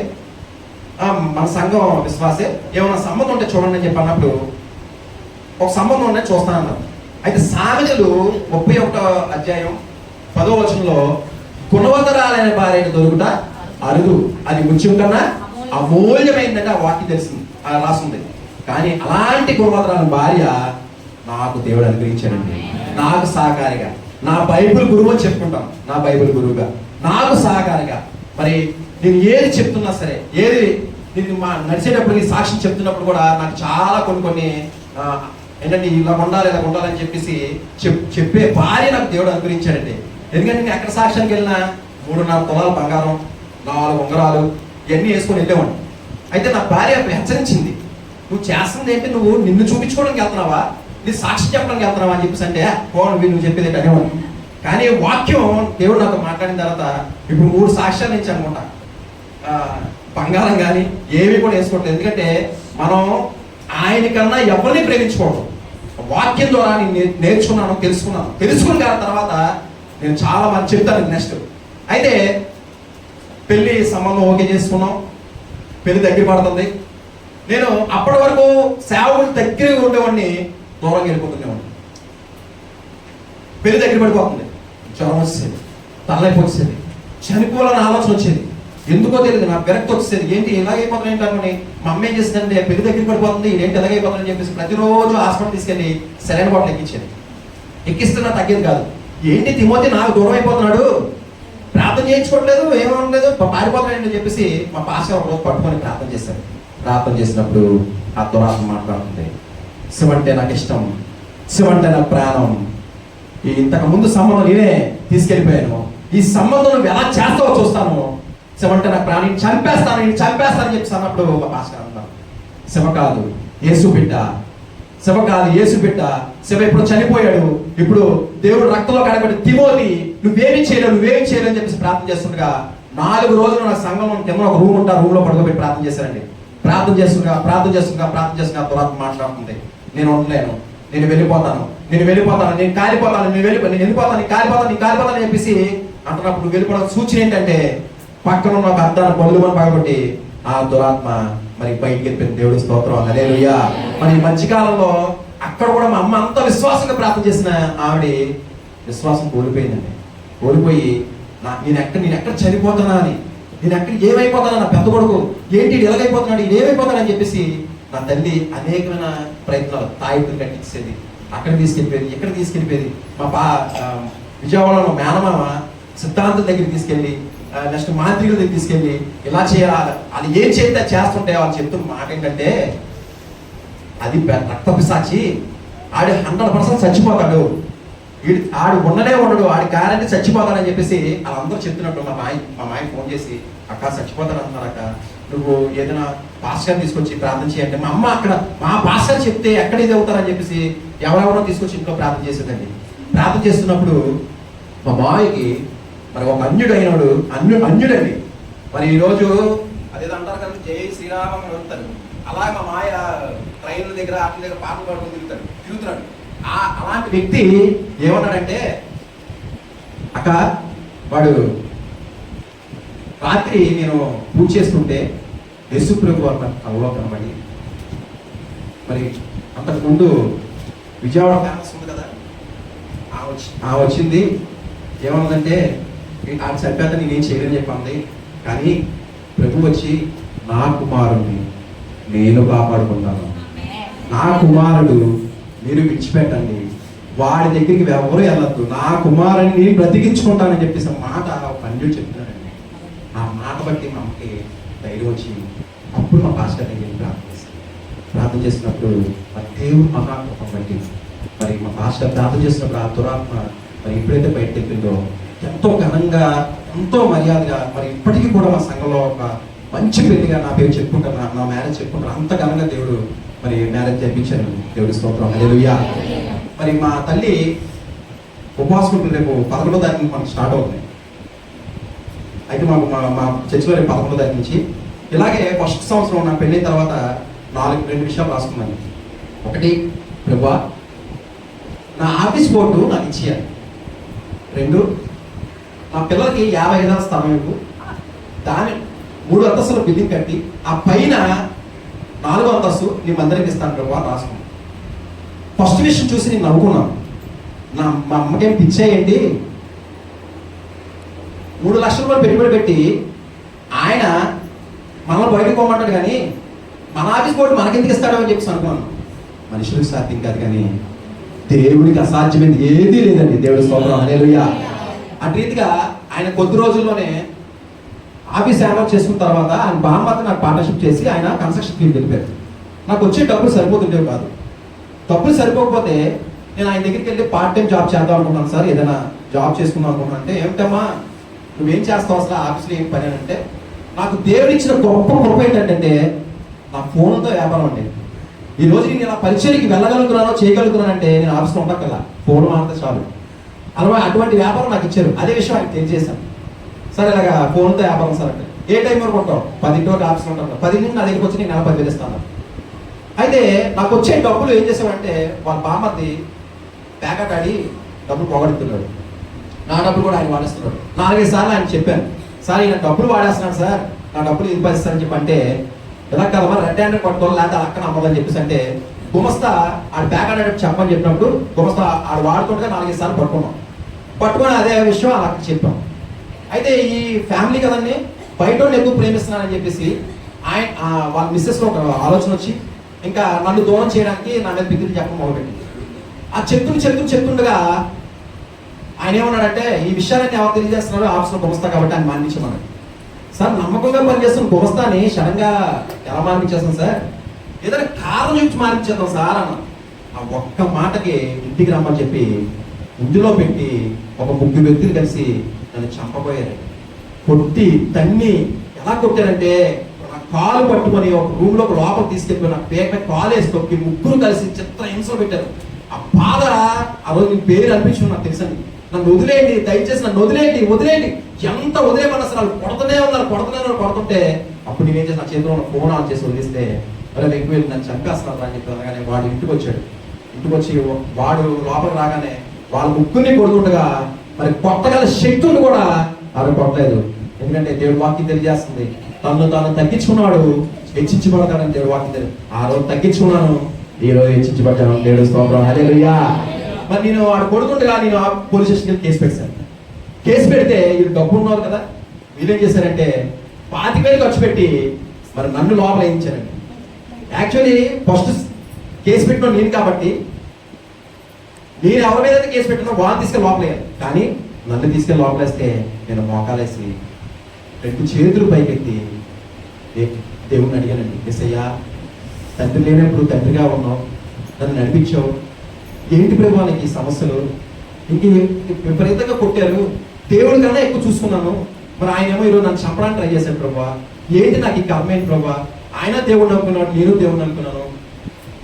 మన సంఘం విశ్వాసే, ఏమైనా సంబంధం ఉంటే చూడండి అని చెప్పి అన్నప్పుడు ఒక సంబంధం ఉంటే చూస్తానన్నారు. అయితే సామెతలు 31వ అధ్యాయం 10వ వచనంలో గుణవంతరాలైన భార్య దొరుకుట అరుదు, అది ముత్యం కన్నా అమూల్యమైందంటే ఆ వాక్యం తెలిసింది, అలా రాసింది. కానీ అలాంటి గుణవంతరాల భార్య నాకు దేవుడు అనుగ్రహించాడండి. నాకు సహకారిగా, నా బైబిల్ గురువు అని చెప్పుకుంటాను, నా బైబిల్ గురువుగా నాకు సహకారిగా మరి నేను ఏది చెప్తున్నా సరే, ఏది నేను నడిచేటప్పుడు సాక్ష్యం చెప్తున్నప్పుడు కూడా నాకు చాలా కొన్ని ఏంటంటే ఇలా ఉండాలని చెప్పేసి చెప్పే భార్య నాకు దేవుడు అనుగ్రహించాడండి. ఎందుకంటే నేను ఎక్కడ సాక్ష్యానికి వెళ్ళినా 3.5 తులాల బంగారం, 4 ఉంగరాలు ఇవన్నీ వేసుకొని వెళ్ళేవాడిని. అయితే నా భార్య హెచ్చరించింది, నువ్వు చేస్తుంది ఏంటి, నువ్వు నిన్ను చూపించుకోవడానికి వెళ్తున్నావా, నీ సాక్షి చెప్పడానికి వెళ్తున్నావా అని చెప్పేసి అంటే నువ్వు చెప్పేది అనేవాడిని. కానీ వాక్యం దేవుడు నాతో మాట్లాడిన తర్వాత ఇప్పుడు 3 సాక్ష్యాలు నుంచి అనుకుంటా బంగారం కానీ ఏవి కూడా వేసుకోవట్లేదు. ఎందుకంటే మనం ఆయన కన్నా ఎవరిని ప్రేమించుకోవడం వాక్యం ద్వారా నేను నేర్చుకున్నాను, తెలుసుకున్న తర్వాత నేను చాలా మంది చెప్తాను నెక్స్ట్. అయితే పెళ్లి సంబంధం ఓకే చేసుకున్నాం, పెళ్లి దగ్గర పడుతుంది. నేను అప్పటి వరకు సేవకులు దగ్గరగా ఉండేవాడిని, దూరంగా వెళ్ళిపోతుండేవాడిని. పెళ్లి దగ్గర పడిపోతుంది, జ్వరం వచ్చేది, తలనొప్పి వచ్చేది, చనిపోవాలని ఆలోచన వచ్చేది. ఎందుకో తెలియదు, నాకు విరక్తి వచ్చేది. ఏంటి ఎలాగైపోతుంది ఏంటని మా అమ్మ ఏం చేసిందంటే పెళ్లి దగ్గర పడిపోతుంది, ఏంటి ఎలాగైపోతుందని చెప్పేసి ప్రతిరోజు హాస్పిటల్ తీసుకెళ్ళి సెలైన్ బాటిల్ ఎక్కించేది. ఎక్కిస్తున్నా తగ్గేది కాదు. ఏంటి తిమోతి నాకు దూరం అయిపోతున్నాడు, ప్రార్థన చేయించుకోవట్లేదు, ఏమనలేదు, పారిపోతున్నాడు అని చెప్పేసి మా పాస్టర్ ఒక రోజు పట్టుకొని ప్రార్థన చేశారు. ప్రార్థన చేసినప్పుడు ఆ దురాత్మ మాట్లాడుతుంది, శివ అంటే నాకు ఇష్టం, శివ అంటే నాకు ప్రాణం, ఇంతకు ముందు సంబంధం నేనే తీసుకెళ్ళిపోయాను, ఈ సంబంధం నువ్వు ఎలా చేస్తావో చూస్తాను, శివ అంటే నాకు ప్రాణం, చంపేస్తానని చెప్పేసి అన్నప్పుడు మా పాస్టర్ అన్నారు, శివ కాదు యేసు బిడ్డ, శివ కాదు యేసు బిడ్డ, శివ ఇప్పుడు చనిపోయాడు, ఇప్పుడు దేవుడు రక్తంలో కడబడి తిమోతి నువ్వేమి చేయలేవు అని చెప్పేసి ప్రార్థన చేస్తుండగా 4 రోజులు నా సంఘంలో కింద ఒక రూమ్ ఉంటా, రూమ్ లో పడుకోబెట్టి ప్రార్థన చేశారండి. ప్రార్థన చేస్తున్నా దురాత్మ మాట్లాడుతుంది, నేను ఉండలేను, నేను వెళ్ళిపోతాను, నేను కాలిపోతాను, నేను వెళ్ళిపోతాను అని చెప్పేసి అంటున్నప్పుడు నువ్వు వెళ్ళిపోవడం సూచన ఏంటంటే పక్కన ఉన్న ఒక అద్దాన్ని బలుమని పగబట్టి ఆ దురాత్మ మరి బయటికి వెళ్ళిపోయింది. దేవుడి స్తోత్రం, హల్లెలూయా. మరి ఈ మధ్యకాలంలో అక్కడ కూడా మా అమ్మ అంత విశ్వాసంగా ప్రార్థన చేసిన ఆవిడ విశ్వాసం కోల్పోయిందండి. కోల్పోయి నేను ఎక్కడ చనిపోతున్నా అని, నేను ఎక్కడ ఏమైపోతానా, నా పెద్ద కొడుకు ఏంటి ఎలాగైపోతున్నాడు, ఇది ఏమైపోతానని చెప్పేసి నా తల్లి అనేకమైన ప్రయత్నాలు, తాయితులు కట్టించేది, అక్కడ తీసుకెళ్ళిపోయేది, ఇక్కడ తీసుకెళ్ళిపోయేది. మా విజయవాడలో మా మేనమామ సిద్ధాంతం దగ్గర తీసుకెళ్ళి, నెక్స్ట్ మాంత్రికుల దగ్గర తీసుకెళ్ళి ఇలా చేయాలి, అది ఏం చేస్తే చేస్తుంటే వాళ్ళు చెప్తున్న మాట ఏంటంటే అది రక్తపిశాచి, ఆడి 100% చచ్చిపోతాడు, ఆడు ఉండడు, ఆడి గ్యారెంటీ చచ్చిపోతాడని చెప్పేసి వాళ్ళందరూ చెప్తున్నట్టు మా మాయ ఫోన్ చేసి అక్క చచ్చిపోతాడు అంటున్నారు అక్క, నువ్వు ఏదైనా పాస్టర్ తీసుకొచ్చి ప్రార్థన చేయండి. మా అమ్మ అక్కడ మా పాస్టర్ చెప్తే ఎక్కడ ఇది అవుతారని చెప్పేసి ఎవరెవరో తీసుకొచ్చి ఇంట్లో ప్రార్థన చేసేదండి. ప్రార్థన చేస్తున్నప్పుడు మా మాయకి మరి ఒక అన్యుడండి. మరి ఈరోజు అదేదో అంటారు కదా, జై శ్రీరామ అని వెళ్తారు, అలా మా మాయ ట్రైన్ల దగ్గర ఆటల దగ్గర పాటలు పాడుకొని తిరుగుతున్నాడు. అలాంటి వ్యక్తి ఏమన్నాడంటే, అక్క వాడు రాత్రి నేను పూజ చేస్తుంటే యేసు ప్రభు అవలోకనం పడి, మరి అంతకుముందు విజయవాడ ఫేమస్ ఉంది కదా, వచ్చింది ఏమన్నదంటే ఆ చంపేత నేనేం చేయలేని చెప్పింది, కానీ ప్రభు వచ్చి నా కుమారుణ్ణి నేను కాపాడుకుంటాను. నా కుమారుడు మీరు విడిచిపెట్టండి, వాడి దగ్గరికి ఎవరు వెళ్ళద్దు, నా కుమారుని నేను బ్రతికించుకుంటానని చెప్పేసి మాట పండు చెప్తున్నాడండి. ఆ మాట బట్టి మా అమ్మకి ధైర్యం వచ్చి అప్పుడు మా పాస్టర్ దగ్గరికి ప్రార్థన చేసినప్పుడు మరి దేవుడు మహాకృపం బట్టి మరి మా పాస్టర్ ప్రార్థన చేసినప్పుడు ఆ దురాత్మ మరి ఎప్పుడైతే బయటకు వెళ్ళిందో ఎంతో ఘనంగా ఎంతో మర్యాదగా మరి ఇప్పటికీ కూడా మా సంఘంలో ఒక మంచి పెళ్లిగా నా పేరు చెప్పుకుంటాను, నా మ్యారేజ్ చెప్పుకుంటాను. అంత ఘనంగా దేవుడు మరి మ్యారేజ్ జరిపించారు. దేవుడి స్తోత్రం, హల్లెలూయా. మరి మా తల్లి ఉపవాసం రేపు 11వ తారీఖు మనకు స్టార్ట్ అవుతుంది. అయితే మాకు మా చర్చిలో రేపు 11వ తారీఖు నుంచి ఇలాగే ఫస్ట్ సంవత్సరం నా పెళ్ళైన తర్వాత 2 విషయాలు రాసుకున్నాను. ఒకటి, ప్రభువా నా ఆఫీస్ బోర్డు నాకు ఇచ్చేయాలి. 2, నా పిల్లలకి 50 గజాల స్థలం ఇవ్వు, దాని 3 అంతస్తుల బిల్డింగ్ కట్టి ఆ పైన 4వ అంతస్తు నీ మందిరికి ఇస్తాను ప్రభువా రాసుకున్నాను. ఫస్ట్ విషయం చూసి నేను నవ్వుకున్నాను. మా అమ్మకేం పిచ్చేయండి, 3 లక్షల రూపాయలు పెట్టుబడి పెట్టి ఆయన మనల్ని బయటకు పోమంటాడు కానీ మన ఆఫీస్ బోర్డు మనకెందుకు ఇస్తాడో అని చెప్పేసి అనుకున్నాను. మనుషులకు సాధ్యం కాదు కానీ దేవుడికి అసాధ్యమైంది ఏదీ లేదండి. దేవుడి స్తోత్రం, హల్లెలూయా. అటు రీతిగా ఆయన కొద్ది రోజుల్లోనే ఆఫీస్ హ్యాండ్ చేసుకున్న తర్వాత ఆయన బామ్మతో నాకు పార్ట్నర్షిప్ చేసి ఆయన కన్స్ట్రక్షన్ ఫీల్డ్ వెళ్ళిపోయారు. నాకు వచ్చే డబ్బులు సరిపోతుండేవి కాదు. డబ్బులు సరిపోకపోతే నేను ఆయన దగ్గరికి వెళ్ళి పార్ట్ టైం జాబ్ చేద్దాం అనుకున్నాను. సార్ ఏదైనా జాబ్ చేసుకుందాం అనుకున్నాను అంటే, ఏమిటమ్మా నువ్వేం చేస్తావు అసలు ఆఫీస్లో ఏం పని అంటే, నాకు దేవుడు ఇచ్చిన గొప్ప కృప ఏంటంటే నా ఫోన్తో వ్యాపారం అండి. ఈ రోజు నేను ఇలా పరిచయకి వెళ్ళగలుగుతున్నానో చేయగలుగుతున్నానంటే నేను ఆఫీస్లో ఉండక్కల్లా ఫోన్ మాత్రం చాలు. అటువంటి వ్యాపారం నాకు ఇచ్చారు. అదే విషయం ఆయనకు తెలియజేశాను. సరే ఇలాగా ఫోన్తో వ్యాపారం సార్ అంటే, ఏ టైం వరకు ఉంటావు? 10 వరకు ఆఫీస్లో ఉంటాను. 10 నుంచి నా దగ్గరికి వచ్చి నేను 10,000 ఇస్తాను. అయితే నాకు వచ్చే డబ్బులు ఏం చేసామంటే వాళ్ళ బామ్మది ప్యాకెట్ ఆడి డబ్బులు పోగొడుతున్నాడు. నా డబ్బులు కూడా ఆయన వాడేస్తున్నాడు. 4-5 సార్లు ఆయన చెప్పాను, సార్ ఈయన డబ్బులు వాడేస్తున్నాడు సార్, నా డబ్బులు ఇది పరిస్థితి చెప్పి అంటే, ఎలా కదమ్మా రెడ్ హ్యాండెడ్ పట్టుకోవాలి లేకపోతే అక్కడ అమ్మదని చెప్పేసి అంటే, గుమస్తా ఆడు ప్యాకెట్ ఆడి చెప్పని చెప్పినప్పుడు గుమస్తా ఆడు వాడుతుండగా 4-5 సార్లు పట్టుకొని అదే విషయం అలా చెప్పాం. అయితే ఈ ఫ్యామిలీ కదండి బయట ఎక్కువ ప్రేమిస్తున్నానని చెప్పేసి ఆయన వాళ్ళ మిస్సెస్లో ఒక ఆలోచన వచ్చి ఇంకా నన్ను దూరం చేయడానికి నా మీద బిగ్గులు చెప్పడం మొదలుపెట్టింది. ఆ చెప్తుండగా ఆయన ఏమన్నాడంటే, ఈ విషయాలన్నీ ఎవరు తెలియజేస్తున్నారు ఆఫీస్లో గుమస్తా కాబట్టి ఆయన మానించమన్నాడు. సార్ నమ్మకంగా పనిచేస్తున్న గుమస్తాని సడన్గా ఎలా మానిపించేస్తాం సార్, ఏదైనా కారణం చూపించి మానిపించేద్దాం సార్ అన్న. ఆ ఒక్క మాటకి ఇంటికి రమ్మని చెప్పి ఇందులో పెట్టి ఒక 3 వ్యక్తులు కలిసి నన్ను చంపబోయారు. కొట్టి తన్ని ఎలా కొట్టారంటే నా కాలు పట్టుకొని ఒక రూమ్లో ఒక లోపల తీసుకెళ్ళిపోయి నా పేట కాలు వేసి తొక్కి 3 కలిసి చిత్ర హింసలు పెట్టారు. ఆ బాధ ఆ రోజు నీ పేరు అనిపించింది నాకు తెలుసండి. నన్ను వదిలేయండి, దయచేసి నన్ను వదిలేయండి ఎంత వదిలేమన్నా అసలు వాళ్ళు కొడుతుంటే అప్పుడు నేనేం చేసి నా చేతిలో ఉన్న ఫోన్ ఆన్ చేసి వదిలేస్తే వాళ్ళని ఎక్కువ నన్ను చంపేస్తున్నారు అని చెప్పి అనగానే వాడు ఇంటికి వచ్చాడు. ఇంటికి వచ్చి వాడు లోపల రాగానే వాళ్ళ 3 కొడుతుండగా మరి కొట్టగల శక్తులు కూడా ఆవిడ కొట్టలేదు. ఎందుకంటే దేవుడు వాక్యం తెలియజేస్తుంది, తను తాను తగ్గించుకున్నాడు హెచ్చించబడతాడని దేవుడు వాక్యం తెలియదు. ఆ రోజు తగ్గించుకున్నాను, ఈ రోజు హెచ్చించబడ్డాను. దేవుడు స్తోత్రం, హల్లెలూయా. మరి నేను వాడు కొడుతుండగా నేను పోలీస్ స్టేషన్కి కేసు పెట్టాను. కేసు పెడితే వీళ్ళు డబ్బు ఉన్నారు కదా, వీళ్ళేం చేశారంటే 25,000 ఖర్చు పెట్టి మరి నన్ను లోపల వేయించారండి. యాక్చువల్లీ ఫస్ట్ కేసు పెట్టిన నేను కాబట్టి నేను ఎవరి మీద కేసు పెట్టినా వాళ్ళని తీసుకెళ్ళి లోపలేయాలి, కానీ నన్ను తీసుకెళ్ళి లోపలేస్తే నేను మోకాలేసి 2 చేతులు పైకెత్తి దేవుణ్ణి అడిగానండి, యేసయ్యా తండ్రి లేనప్పుడు తండ్రిగా ఉన్నావు, నన్ను నడిపించావు, ఏంటి ప్రభు నీకు ఈ సమస్యలు, ఇంక విపరీతంగా కొట్టారు, దేవుడి కన్నా ఎక్కువ చూసుకున్నాను, మరి ఆయన ఏమో ఈరోజు నన్ను చంపడానికి ట్రై చేశాడు ప్రభా, ఏంటి నాకు ఈ కర్మ ఏంటి ప్రభా, ఆయన దేవుడిని అనుకున్నాడు, నేను దేవుడిని అనుకున్నాను,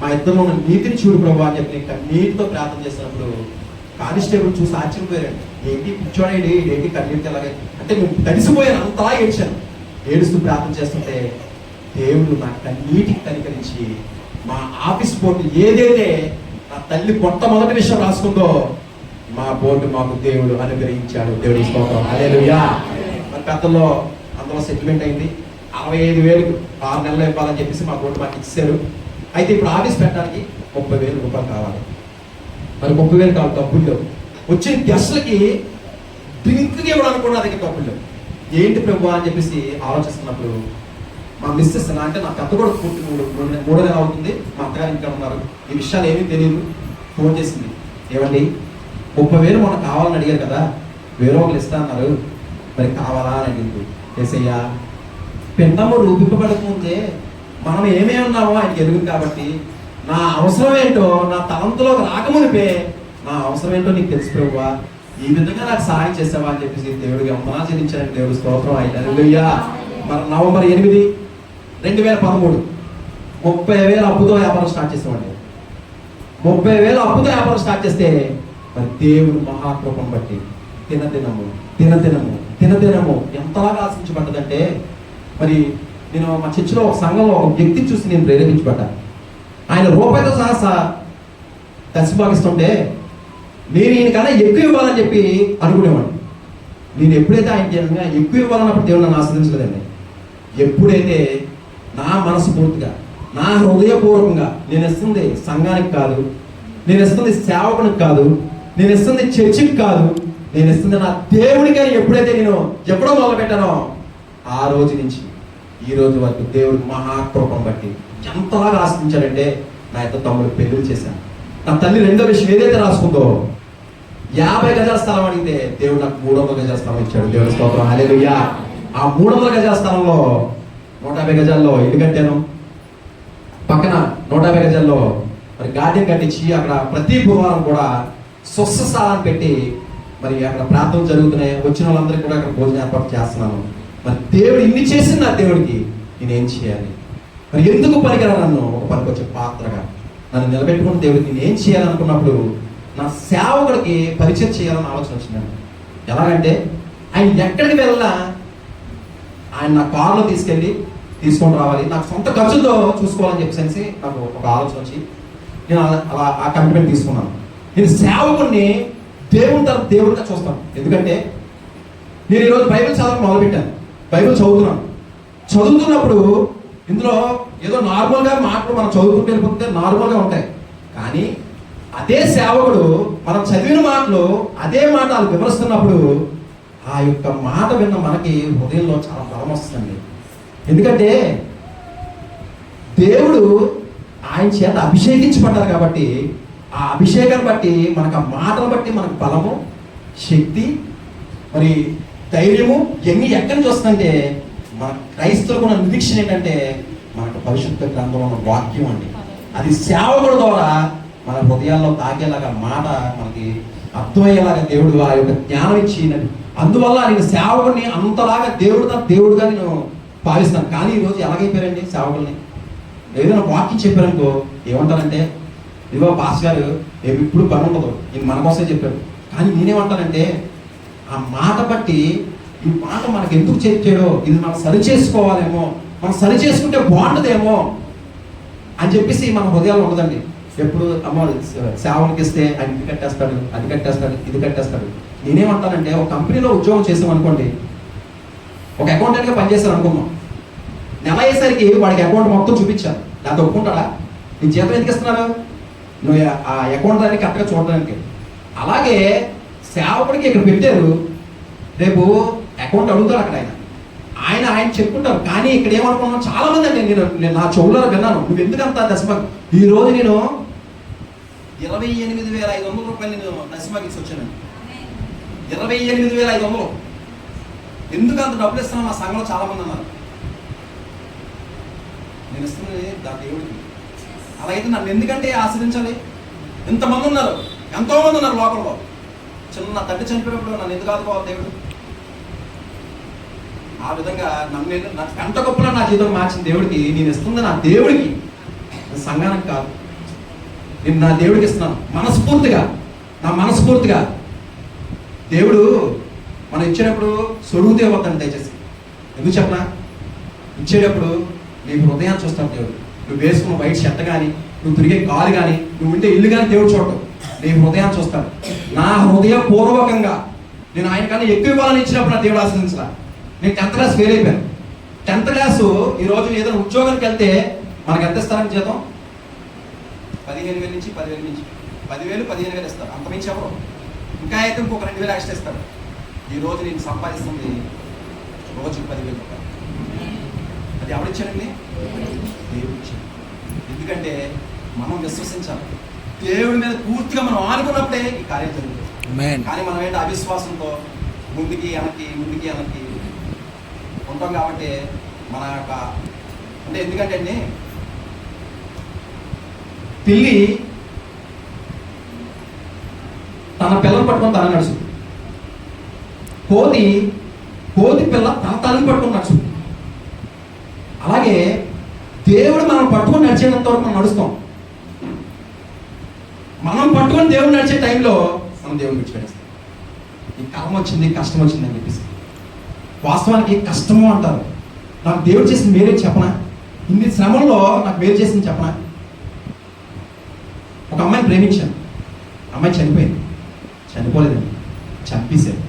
మా ఇద్దరు ఉన్న నీతిని చూడు ప్రభా అని చెప్పి నీటితో ప్రార్థన చేసినప్పుడు కానిస్టేబుల్ చూసి ఆశ్చర్యపోయాడు. ఏంటి కూర్చోండి, ఏంటి కన్నీటికి అలాగే అంటే నువ్వు తడిసిపోయాను, అంతలా ఏడ్చాను. ఏడుస్తూ ప్రార్థన చేస్తుంటే దేవుడు నా కన్నీటికి కనికరించి మా ఆఫీస్ బోర్డు ఏదైతే నా తల్లి మొట్టమొదటి విషయం రాసుకుందో మా బోర్డు మాకు దేవుడు అనుగ్రహించాడు. దేవుడి స్తోత్రం, హల్లెలూయా. మరి పెద్దలో అందులో సెటిల్మెంట్ అయింది. 65,000 6 నెలలు ఇవ్వాలని చెప్పేసి మా బోర్డు మాకు ఇచ్చారు. అయితే ఇప్పుడు ఆఫీస్ పెట్టడానికి 30,000 రూపాయలు కావాలి. మరి 30,000 కావాలి, డబ్బులు లేవు. వచ్చిన గెస్ట్లకి డ్రింక్కి ఇవ్వడానికి కూడా నా దగ్గర డబ్బులు లేవు. ఏంటి ప్రభు అని చెప్పేసి ఆలోచిస్తున్నప్పుడు మా మిస్సెస్ అంటే నా పెద్ద కూడా పూర్తి మూడో నెల అవుతుంది, మా అత్తగారు ఇంకా ఉన్నారు, ఈ విషయాలు ఏమీ తెలియదు. ఫోన్ చేసింది, ఏమండి 30,000 మొన్న కావాలని అడిగారు కదా, వేరే ఒకరు ఇస్తా అన్నారు, మరి కావాలా అని అడిగింది. ఏసయ్యా, పిండము రూపింపబడకముందే మనం ఏమేమి ఉన్నామో ఆయనకి ఎదుగు కాబట్టి నా అవసరం ఏంటో నా తలంతులోకి రాకమునిపే నా అవసరం ఏంటో నీకు తెలిసిపోవా, ఈ విధంగా నాకు సహాయం చేసావా అని చెప్పేసి దేవుడికి వందనాలు చెల్లించాలని దేవుడి స్తోత్రం. హల్లెలూయా. మరి నవంబర్ 8, 2013 30,000 అప్పుతో వ్యాపారం స్టార్ట్ చేసామండి. 30,000 అప్పుతో వ్యాపారం స్టార్ట్ చేస్తే మరి దేవుడు మహాకృపం బట్టి దినదినము ఎంతలాగా ఆశించబడ్డదంటే, మరి నేను మా చర్చిలో ఒక సంఘంలో ఒక వ్యక్తిని చూసి నేను ప్రేరేపించబడ్డా. ఆయన రూపాయితో సహా దశభాగిస్తుంటే నేను ఈయనకన్నా ఎక్కువ ఇవ్వాలని చెప్పి అనుకునేవాడిని. నేను ఎప్పుడైతే ఆయన ఎక్కువ ఇవ్వాలన్నప్పుడు దేవుడు నన్ను ఆశ్రదించలేదండి. ఎప్పుడైతే నా మనస్ఫూర్తిగా నా హృదయపూర్వకంగా నేను ఇస్తుంది సంఘానికి కాదు, నేను ఇస్తుంది సేవకునికి కాదు, నేను ఇస్తుంది చర్చికి కాదు, నేను ఇస్తుంది నా దేవుడికి అని ఎప్పుడైతే నేను ఎప్పుడో మొదలుపెట్టానో ఆ రోజు నుంచి ఈ రోజు వరకు దేవుడికి మహాకృపం బట్టి ఎంతలాగా ఆశించాడంటే, నా యొక్క తమ్ముడు పెళ్లి చేశాను. నా తల్లి రెండో విషయం ఏదైతే రాసుకుందో 50 గజాల స్థలం అడిగితే దేవుడు నాకు 300 గజాల స్థలం ఇచ్చాడు. దేవుడి స్తోత్రం. హల్లెలూయా. ఆ 300 గజాల స్థలంలో 150 గజాల్లో ఇల్లు కట్టాను. పక్కన 150 గజాల్లో మరి గార్డెన్ కట్టించి అక్కడ ప్రతి బుధవారం కూడా స్వస్థస్థానాన్ని పెట్టి మరి అక్కడ ప్రార్థనలు జరుగుతున్నాయి. వచ్చిన వాళ్ళందరికీ కూడా అక్కడ భోజనం ఏర్పాటు చేస్తున్నాను. మరి దేవుడు ఇన్ని చేసింది నా దేవుడికి నేనేం చేయాలి? మరి ఎందుకు పనికిరా నన్ను ఒక పనికి వచ్చే పాత్రగా నన్ను నిలబెట్టుకుని దేవుడికి నేనేం చేయాలనుకున్నప్పుడు నా సేవకుడికి పరిచయం చేయాలని ఆలోచన వచ్చిందండి. ఎలాగంటే ఆయన ఎక్కడికి వెళ్ళినా ఆయన నా కారులో తీసుకొని రావాలి, నాకు సొంత ఖర్చుతో చూసుకోవాలని చెప్పేసి నాకు ఒక ఆలోచన వచ్చి నేను అలా ఆ కమిట్మెంట్ తీసుకున్నాను. నేను సేవకుడిని దేవుడిగా చూస్తాను. ఎందుకంటే నేను ఈరోజు బైబిల్ చదవడం మొదలుపెట్టాను. బైబిల్ చదువుతున్నప్పుడు ఇందులో ఏదో నార్మల్గా మాటలు మనం చదువుకుంటూ వెళ్ళిపోతే నార్మల్గా ఉంటాయి. కానీ అదే సేవకుడు మనం చదివిన మాటలు అదే మాట వివరిస్తున్నప్పుడు ఆ యొక్క మాట విన్న మనకి హృదయంలో చాలా బలం వస్తుంది. ఎందుకంటే దేవుడు ఆయన చేత అభిషేకించబడ్డారు కాబట్టి ఆ అభిషేకాన్ని బట్టి మనకు ఆ మాటను బట్టి మనకు బలము, శక్తి, మరి ధైర్యము ఎన్ని ఎక్కడి నుంచి వస్తుందంటే మన క్రైస్తవులకు ఉన్న నిరీక్షణ ఏంటంటే మనకు పరిశుద్ధ గ్రంథంలో ఉన్న వాక్యం అండి. అది సేవకుడు ద్వారా మన హృదయాల్లో తాగేలాగా మాట మనకి అర్థమయ్యేలాగా దేవుడు ఆ యొక్క జ్ఞానం ఇచ్చి, అందువల్ల నేను సేవకుడిని అంతలాగా దేవుడుగా నేను భావిస్తాను. కానీ ఈరోజు ఎలాగైపోయారండి సేవకుల్ని? ఏదైనా వాక్యం చెప్పారనుకో ఏమంటారంటే, ఇదిగో పాస్ గారు ఇప్పుడు పని ఉండదు, నేను మన కోసమే చెప్పాడు. కానీ నేనేమంటానంటే ఆ మాట బట్టి ఈ మాట మనకు ఎందుకు చెప్పాడో, ఇది మనం సరి చేసుకోవాలేమో, మనం సరి చేసుకుంటే బాగుంటుందేమో అని చెప్పేసి మన హృదయాలు ఉండదండి. ఎప్పుడు అమ్మ సేవలకు ఇస్తే ఆయన ఇది కట్టేస్తాడు, అది కట్టేస్తాడు, ఇది కట్టేస్తాడు. నేనేమంటానంటే ఒక కంపెనీలో ఉద్యోగం చేసాం అనుకోండి, ఒక అకౌంటెంట్గా పనిచేస్తాను అనుకున్నాం, నెల అయ్యేసరికి వాడికి అకౌంట్ మొత్తం చూపించాను, లేకపోతే ఒప్పుకుంటాడా? నీ జీతం ఎందుకు ఇస్తున్నారు? నువ్వు ఆ అకౌంట్ దాన్ని కరెక్ట్గా చూడడానికి. అలాగే సేవకుడికి ఇక్కడ పెట్టారు, రేపు అకౌంట్ అడుగుతాడు అక్కడ ఆయన చెప్పుకుంటారు. కానీ ఇక్కడ ఏమనుకున్నాను చాలా మంది అండి, నేను నా చెవులలో విన్నాను, నువ్వు ఎందుకంత దశమగ్ ఈ రోజు నేను 28,500 రూపాయలు నేను దశమగిసి వచ్చాను. 28,500 ఎందుకు అంత డబ్బులు ఇస్తున్నాను? మా సంఘంలో చాలా మంది అన్నారు. నేను ఇస్తున్నది దాని దేవుడికి. అలా అయితే నన్ను ఎందుకంటే ఆశ్రయించాలి? ఎంతమంది ఉన్నారు, ఎంతోమంది ఉన్నారు లోపల. చిన్న తండ్రి చనిపోయినప్పుడు నన్ను ఎందుకు ఆదుకోవాలి దేవుడు? ఆ విధంగా నా గంట గొప్పలో నా జీవితం మార్చిన దేవుడికి నేను ఇస్తుంది నా దేవుడికి, సంఘానికి కాదు. నేను నా దేవుడికి ఇస్తున్నాను నా మనస్ఫూర్తిగా. దేవుడు మనం ఇచ్చేటప్పుడు సొడుగుతే వద్దండి దయచేసి. ఎందుకు చెప్పనా? ఇచ్చేటప్పుడు నీ హృదయాన్ని చూస్తాను దేవుడు. నువ్వు వేసుకున్న వైట్ షర్ట్ కానీ, నువ్వు తిరిగే కారు కానీ, నువ్వు ఉంటే ఇల్లు కానీ దేవుడు చూడటం, నీ హృదయాన్ని చూస్తాను. నా హృదయపూర్వకంగా నేను ఆయనకన్నా ఎక్కువ ఇవ్వాలని ఇచ్చినప్పుడు నా దేవుడు ఆశ్రయించలా. నేను 10th క్లాస్ ఫెయిల్ అయిపోయాను. 10th క్లాసు ఈరోజు ఏదైనా ఉద్యోగానికి వెళ్తే మనకు ఎంత ఇస్తారని జీతం? 15,000 నుంచి 10,000 నుంచి 10,000 15,000 ఇస్తారు, అంతమించి ఎవరు. ఇంకా అయితే ఇంకొక 2,000 ఎక్స్ట్రా ఇస్తారు. ఈరోజు నేను సంపాదిస్తుంది రోజుకి 10,000 రూపాయలు. అది ఎవరిచ్చాడండి? దేవుడు ఇచ్చాడు. ఎందుకంటే మనం విశ్వసించాలి. దేవుడి మీద పూర్తిగా మనం ఆనుకున్నప్పుడే ఈ కార్యం జరుగుతుంది. కానీ మనం ఏంటి అవిశ్వాసంతో ముందుకి వెనక్కి ఉంటాం. కాబట్టి మన యొక్క అంటే ఎందుకంటే అండి, పిల్లి తన పిల్లలు పట్టుకొని తన నడుచుంది. కోతి పిల్ల తన తల్లిని పట్టుకొని నడుచుంది. అలాగే దేవుడు మనం పట్టుకొని నడిచేంత వరకు మనం నడుస్తాం. మనం పట్టుకొని దేవుడు నడిచే టైంలో మనం దేవుడిని విడిచిపెడేస్తాం. ఈ కర్మ వచ్చింది, కష్టం వచ్చింది అని చెప్పేసి. వాస్తవానికి కష్టము అంటారు. నాకు దేవుడు చేసిన మేరే చెప్పనా? ఇన్ని శ్రమంలో నాకు మేలు చేసింది చెప్పనా? ఒక అమ్మాయిని ప్రేమించాను. అమ్మాయి చనిపోలేదండి, చంపేశారు.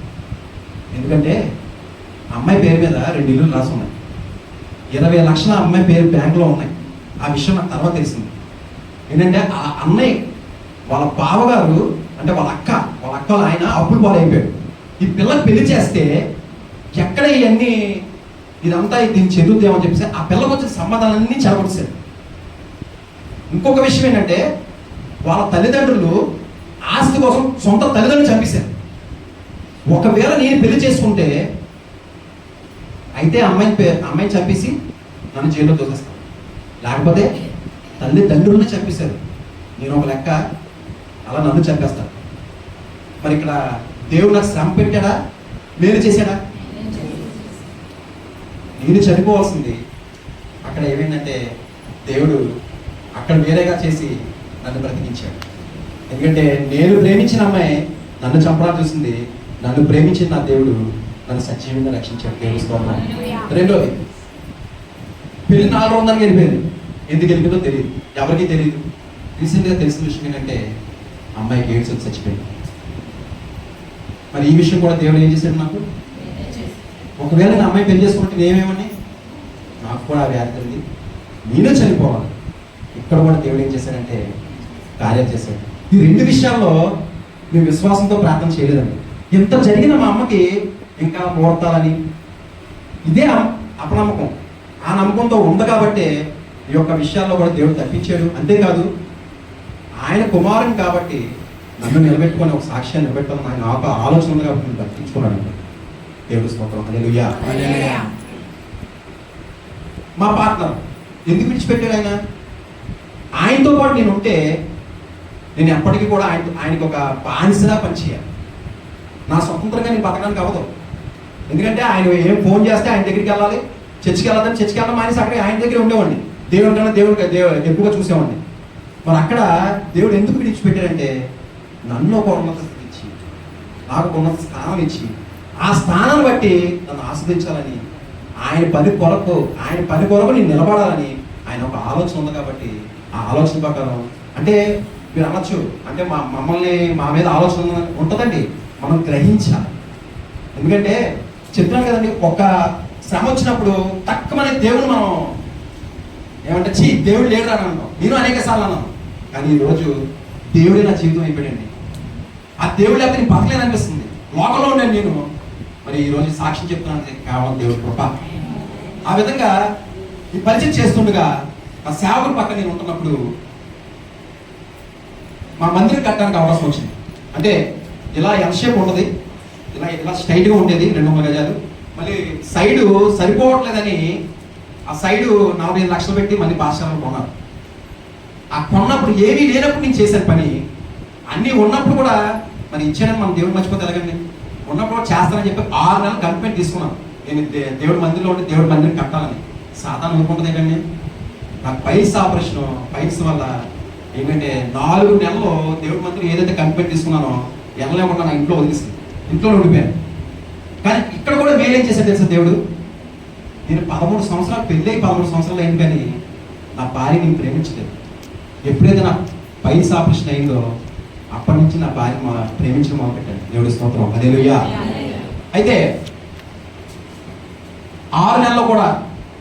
ఎందుకంటే అమ్మాయి పేరు మీద 2 ఇల్లులు రాసి ఉన్నాయి. 20 లక్షల అమ్మాయి పేరు బ్యాంకులో ఉన్నాయి. ఆ విషయం నాకు తర్వాత తెలిసింది. ఏంటంటే ఆ అన్నయ్య వాళ్ళ బావగారు అంటే వాళ్ళ అక్క ఆయన అప్పులు పాలైపోయాడు. ఈ పిల్లకి పెళ్లి చేస్తే ఎక్కడ ఇవన్నీ ఇదంతా దీన్ని చెందుద్దేమని చెప్పేసి ఆ పిల్లకి వచ్చిన సంబంధాలన్నీ చెడగొట్టేశారు. ఇంకొక విషయం ఏంటంటే వాళ్ళ తల్లిదండ్రులు ఆస్తి కోసం సొంత తల్లిదండ్రులు చంపేశారు. ఒకవేళ నేను పెళ్లి చేసుకుంటే అయితే అమ్మాయిని చంపేసి నన్ను జైల్లో తోసేస్తాను, లేకపోతే తల్లిదండ్రులను చంపేశారు. నేను ఒక లెక్క, అలా నన్ను చంపేస్తాను. మరి ఇక్కడ దేవుడు నాకు శ్రమ పెట్టాడా, మేలు చేశాడా? నేను చనిపోవాల్సింది. అక్కడ ఏమైందంటే దేవుడు అక్కడ వేరేగా చేసి నన్ను బ్రతికించాడు. ఎందుకంటే నేను ప్రేమించిన అమ్మాయి నన్ను చంపడానికి చూసింది. నన్ను ప్రేమించిన నా దేవుడు నన్ను సజీవంగా రక్షించాడు. దేవుడి స్తోత్రం. రెండోది, పెళ్లి 4 వందలకి వెళ్ళిపోయింది. ఎందుకు వెళ్ళిపోయిందో తెలియదు, ఎవరికీ తెలియదు. రీసెంట్గా తెలిసిన విషయం ఏంటంటే అమ్మాయికి ఎయిడ్స్ వచ్చి చచ్చిపోయింది. మరి ఈ విషయం కూడా దేవుడు ఏం చేశాడు నాకు? ఒకవేళ నేను అమ్మాయి పెళ్లి చేసుకుంటే నేనేమని, నాకు కూడా ఆ వ్యాధి కలిగి నేను చనిపోవాలి. ఇక్కడ కూడా దేవుడు ఏం చేశాడంటే కార్యం చేశాడు. ఈ 2 విషయాల్లో మేము విశ్వాసంతో ప్రార్థన చేయలేదండి. ఎంత జరిగిన మా అమ్మకి ఇంకా ముహూర్తాలని ఇదే అపనమ్మకం. ఆ నమ్మకంతో ఉంది కాబట్టి ఈ యొక్క విషయాల్లో కూడా దేవుడు తప్పించాడు. అంతేకాదు ఆయన కుమారుని కాబట్టి నన్ను నిలబెట్టుకొని ఒక సాక్ష్యాన్ని నిలబెట్టాలని ఆయన ఒక ఆలోచన ఉంది కాబట్టి నేను తప్పించుకున్నాను. దేవుడి స్తోత్రం. హల్లెలూయా. మా పార్ట్నర్ ఎందుకు విడిచిపెట్టాడు ఆయన? ఆయనతో పాటు నేను ఉంటే నేను ఎప్పటికీ కూడా ఆయనకి ఒక బానిసలా పనిచేయాలి. నా స్వతంత్రంగా నేను బతకడానికి అవ్వదు. ఎందుకంటే ఆయన ఏం ఫోన్ చేస్తే ఆయన దగ్గరికి వెళ్ళాలి, చర్చికి వెళ్ళాలని చర్చికి వెళ్ళడం మానేసి అక్కడ ఆయన దగ్గర ఉండేవాడిని. దేవుడి కన్నా దేవుడు ఎక్కువగా చూసేవాడిని. మరి అక్కడ దేవుడు ఎందుకు విడిచిపెట్టాడంటే నన్ను ఒక ఉన్నత స్థితి ఇచ్చి, నాకు ఒక ఉన్నత స్థానం ఇచ్చి, ఆ స్థానాన్ని బట్టి నన్ను ఆస్వాదించాలని, ఆయన పని కొరకు నేను నిలబడాలని ఆయన ఒక ఆలోచన ఉంది. కాబట్టి ఆ ఆలోచన ప్రకారం అంటే మీరు అనొచ్చు, అంటే మమ్మల్ని మా మీద ఆలోచన ఉంటుందండి, మనం గ్రహించాలి. ఎందుకంటే చెప్తున్నాం కదండి, ఒక శ్రమ వచ్చినప్పుడు తక్కువనే దేవుడు మనం ఏమంటే దేవుడు లేడు అని అంటాం. నేను అనేక సార్లు అన్నాను. కానీ ఈరోజు దేవుడే నా జీవితం అయిపోయాడండి. ఆ దేవుడు లేకపోతే నేను బతకలేని అనిపిస్తుంది. లోకంలో ఉన్నాను నేను. మరి ఈరోజు సాక్ష్యం చెప్తున్నాను, కేవలం దేవుడి కృప. ఆ విధంగా ఈ పరిచయం చేస్తుండగా ఆ సేవకుల పక్కన నేను ఉంటున్నప్పుడు మా మందిరం కట్టడానికి అవకాశం వచ్చింది. అంటే ఇలా ఎంతసేపు ఉంటుంది, ఇలా స్ట్రైట్గా ఉండేది 200 గజాలు. మళ్ళీ సైడు సరిపోవట్లేదని ఆ సైడు 45 లక్షలు పెట్టి మళ్ళీ పాఠశాలను కొన్నారు. ఆ కొన్నప్పుడు ఏమీ లేనప్పుడు నేను చేశాను పని. అన్నీ ఉన్నప్పుడు కూడా మరి ఇచ్చాడని మనం దేవుడు మర్చిపోతే ఎలాగండి? ఉన్నప్పుడు కూడా చేస్తానని చెప్పి 6 నెలలు కమిట్మెంట్ తీసుకున్నాను. నేను దేవుడి మందిరంలో ఉంటే దేవుడి మందిరం కట్టాలని. సాధారణ ఊరుకుంటుంది ఏంటండి, నాకు పైల్స్ ఆపరేషన్, పైల్స్ వల్ల ఏంటంటే 4 నెలల్లో దేవుడి మందిరం ఏదైతే కమిట్మెంట్ తీసుకున్నానో వెళ్ళలేకుండా నా ఇంట్లో వదిలేసింది. ఇంట్లో ఉండిపోయాను. కానీ ఇక్కడ కూడా మేలేం చేశాడు తెలుసా దేవుడు? నేను 13 సంవత్సరాలు పెళ్ళి 13 సంవత్సరాలు అయింది, కానీ నా భార్య నేను ప్రేమించలేదు. ఎప్పుడైతే నా పైల్స్ ఆపరేషన్ అయిందో అప్పటి నుంచి నా భార్య ప్రేమించడం మొదలుపెట్టాను. దేవుడి స్తోత్రం. హల్లెలూయా. అయితే 6 నెలల్లో కూడా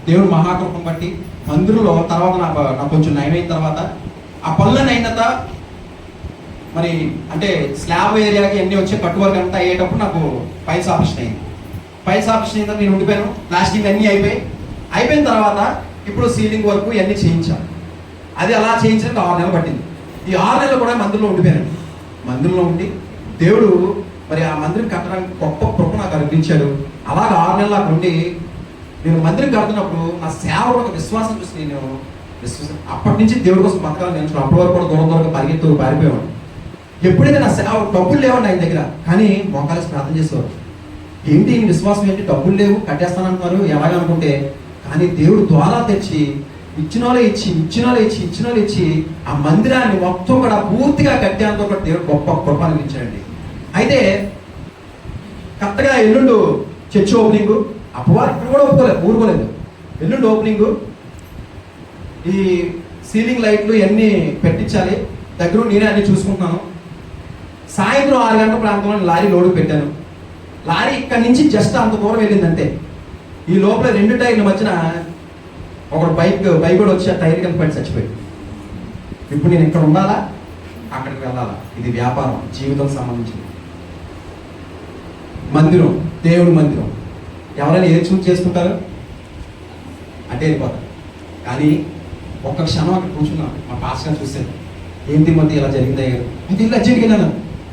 దేవుడు మహాకృపను బట్టి మందిరంలో తర్వాత నాకు కొంచెం నయమైన తర్వాత ఆ పనులన్నీ అయిన తర్వాత మరి అంటే స్లాబ్ ఏరియాకి అన్నీ వచ్చే కట్టువర్క్ అంతా అయ్యేటప్పుడు నాకు పైల్స్ ఆపరేషన్ అయింది. పైల్స్ ఆపరేషన్ అయిన నేను ఉండిపోయాను. ప్లాస్టింగ్ అన్నీ అయిపోయి అయిపోయిన తర్వాత ఇప్పుడు సీలింగ్ వర్క్ ఇవన్నీ చేయించాలి. అది అలా చేయించడానికి 6 నెలలు పట్టింది. ఈ 6 నెలలు కూడా మందిరంలో ఉండిపోయానండి. మందిరంలో ఉండి దేవుడు మరి ఆ మందిరం కట్టడానికి గొప్ప కృప నాకు అనిపించాడు. అలాగ 6 నెలలు అక్కడ ఉండి నేను మందిరం కడుతున్నప్పుడు నా సేవలో ఒక విశ్వాసం చూసి నేను అప్పటి నుంచి దేవుడి కోసం బతకాలని నేను అప్పటి వరకు కూడా దూరంగా పారిపోయాను. ఎప్పుడైతే నా సేవ డబ్బులు లేవండి ఆయన దగ్గర, కానీ మోకాలేసి ప్రార్థన చేసేవారు. ఏంటి విశ్వాసం ఏంటి, డబ్బులు లేవు కట్టేస్తానంటున్నారు ఎలాగనుకుంటే, కానీ దేవుడు ద్వారా తెచ్చి ఇచ్చిన వాళ్ళు ఇచ్చి ఆ మందిరాన్ని మొత్తం కూడా పూర్తిగా కట్టేంత కూడా దేవుడు గొప్ప కృప అనిపించాడండి. అయితే కరెక్ట్గా ఎల్లుండు చర్చ్ ఓపెనింగ్, అప్పవారు ఇక్కడ కూడా ఊరుకోలేదు. ఎల్లుండి ఓపెనింగ్, ఈ సీలింగ్ లైట్లు ఇవన్నీ పెట్టించాలి, దగ్గర నేనే అన్ని చూసుకుంటున్నాను. సాయంత్రం 6 గంటల ప్రాంతంలో లారీ లోడు పెట్టాను. లారీ ఇక్కడి నుంచి జస్ట్ అంత దూరం వెళ్ళిందంటే, ఈ లోపల 2 టైర్ల మధ్యన ఒకడు బైక్ కూడా వచ్చి ఆ టైర్ కింద పడి చచ్చిపోయాడు. ఇప్పుడు నేను ఇక్కడ ఉండాలా, అక్కడికి వెళ్ళాలా? ఇది వ్యాపారం, జీవితం సంబంధించింది. మందిరం, దేవుడి మందిరం, ఎవరైనా ఏది చూసి చేసుకుంటారు అంటే వెళ్ళిపోతారు. కానీ ఒక్క క్షణం అక్కడ కూర్చున్నాను, మా పాస్టర్ చూశాను. ఏంటి మధ్య ఇలా జరిగింది అయ్యారు, అయితే ఇల్లు అర్జెంట్కి వెళ్ళాను,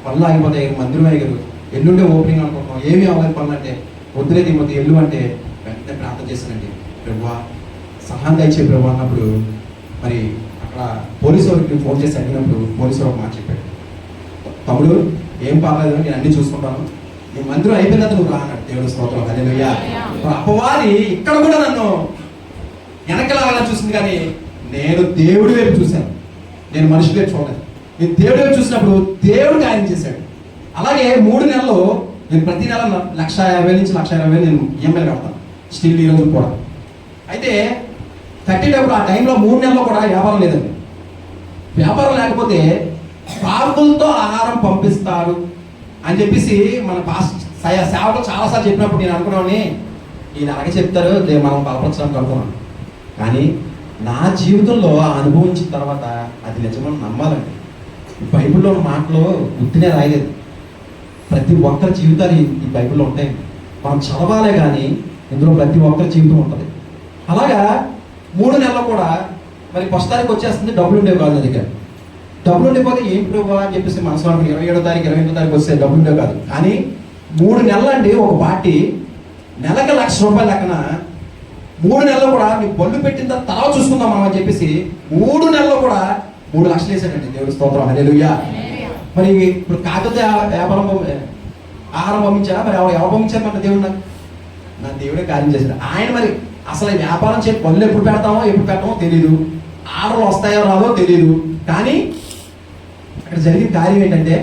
పనులు ఆగిపోతాయి, మందిరం అయ్యారు, ఎల్లుండే ఓపెనింగ్ అనుకుంటున్నాం, ఏమీ అవ్వలేదు పనులు అంటే, వద్దులేదు ఈ మధ్య ఎల్లు అంటే వెంటనే ప్రార్థన చేశానండి. ప్రభువా సహాయం దయచే ప్రభు అన్నప్పుడు మరి అక్కడ పోలీసు వారికి ఫోన్ చేసి అడిగినప్పుడు పోలీసు ఒక మాట చెప్పాడు, తమ్ముడు ఏం పర్లేదు నేను అన్ని చూసుకుంటాను, నీ మందిరం అయిపోయిన తర్వాత నువ్వు రా అన్నాడు. దేవుడు స్తోత్రం, హల్లెలూయా. అపవాది ఇక్కడ కూడా నన్ను వెనకలాగానే చూసింది, కానీ నేను దేవుడి వైపు చూశాను, నేను మనిషి వైపు చూడలేదు. నేను దేవుడి వైపు చూసినప్పుడు దేవుడు కార్యం చేశాడు. అలాగే 3 నెలలు నేను ప్రతి నెల 1,50,000 నుంచి 1,20,000 నేను ఈఎంఐలు కడతాను స్టిల్ ఈ రోజు కూడా. అయితే కట్టేటప్పుడు ఆ టైంలో 3 నెలలు కూడా వ్యాపారం లేదండి. వ్యాపారం లేకపోతే కాకులతో ఆహారం పంపిస్తారు అని చెప్పేసి మన సేవకు చాలాసార్లు చెప్పినప్పుడు నేను అనుకున్నాను, ఈయన అలాగే చెప్తారు, మనం బలపరచడానికి అనుకున్నాను. కానీ నా జీవితంలో ఆ అనుభవించిన తర్వాత అది నిజమని నమ్మాలండి. బైబిల్లో ఉన్న మాటలు గుర్తునే రాయలేదు, ప్రతి ఒక్కరి జీవితాలు ఈ బైబిల్లో ఉంటాయి. మనం చదవాలే కానీ ఇందులో ప్రతి ఒక్కరి జీవితం ఉంటుంది. అలాగా 3 నెలలు కూడా మరి ఫస్ట్ తారీఖు వచ్చేస్తుంది, డబ్బులు ఉండేవి కాదు నా దగ్గర. డబ్బులు ఉండిపోతే ఏం ప్రభు అని చెప్పేసి మనసులో 27వ తారీఖు 28వ తారీఖు వస్తే డబ్బులు ఉండేవి కాదు. కానీ 3 నెలలు అండి, ఒక పార్టీ నెలకు ₹1,00,000 లెక్కన 3 నెలలు కూడా నీ బొల్లు పెట్టిన తర్వాత చూసుకుందాం మనం అని చెప్పేసి 3 నెలలు కూడా 3 లక్షలు వేసాడండి. దేవుడి స్తోత్రం, హల్లెలూయా. మరి ఇప్పుడు కాకపోతే ఆహారం పంపించారా, మరి ఎవరు పంపించారు? మన దేవుడు నా దేవుడే కార్యం చేశాడు. ఆయన మరి అసలు వ్యాపారం చేసి పనులు ఎప్పుడు పెడతామో ఎప్పుడు పెట్టామో తెలియదు, ఆర్డర్లు వస్తాయో రాదో తెలియదు. కానీ అక్కడ జరిగిన కార్యం ఏంటంటే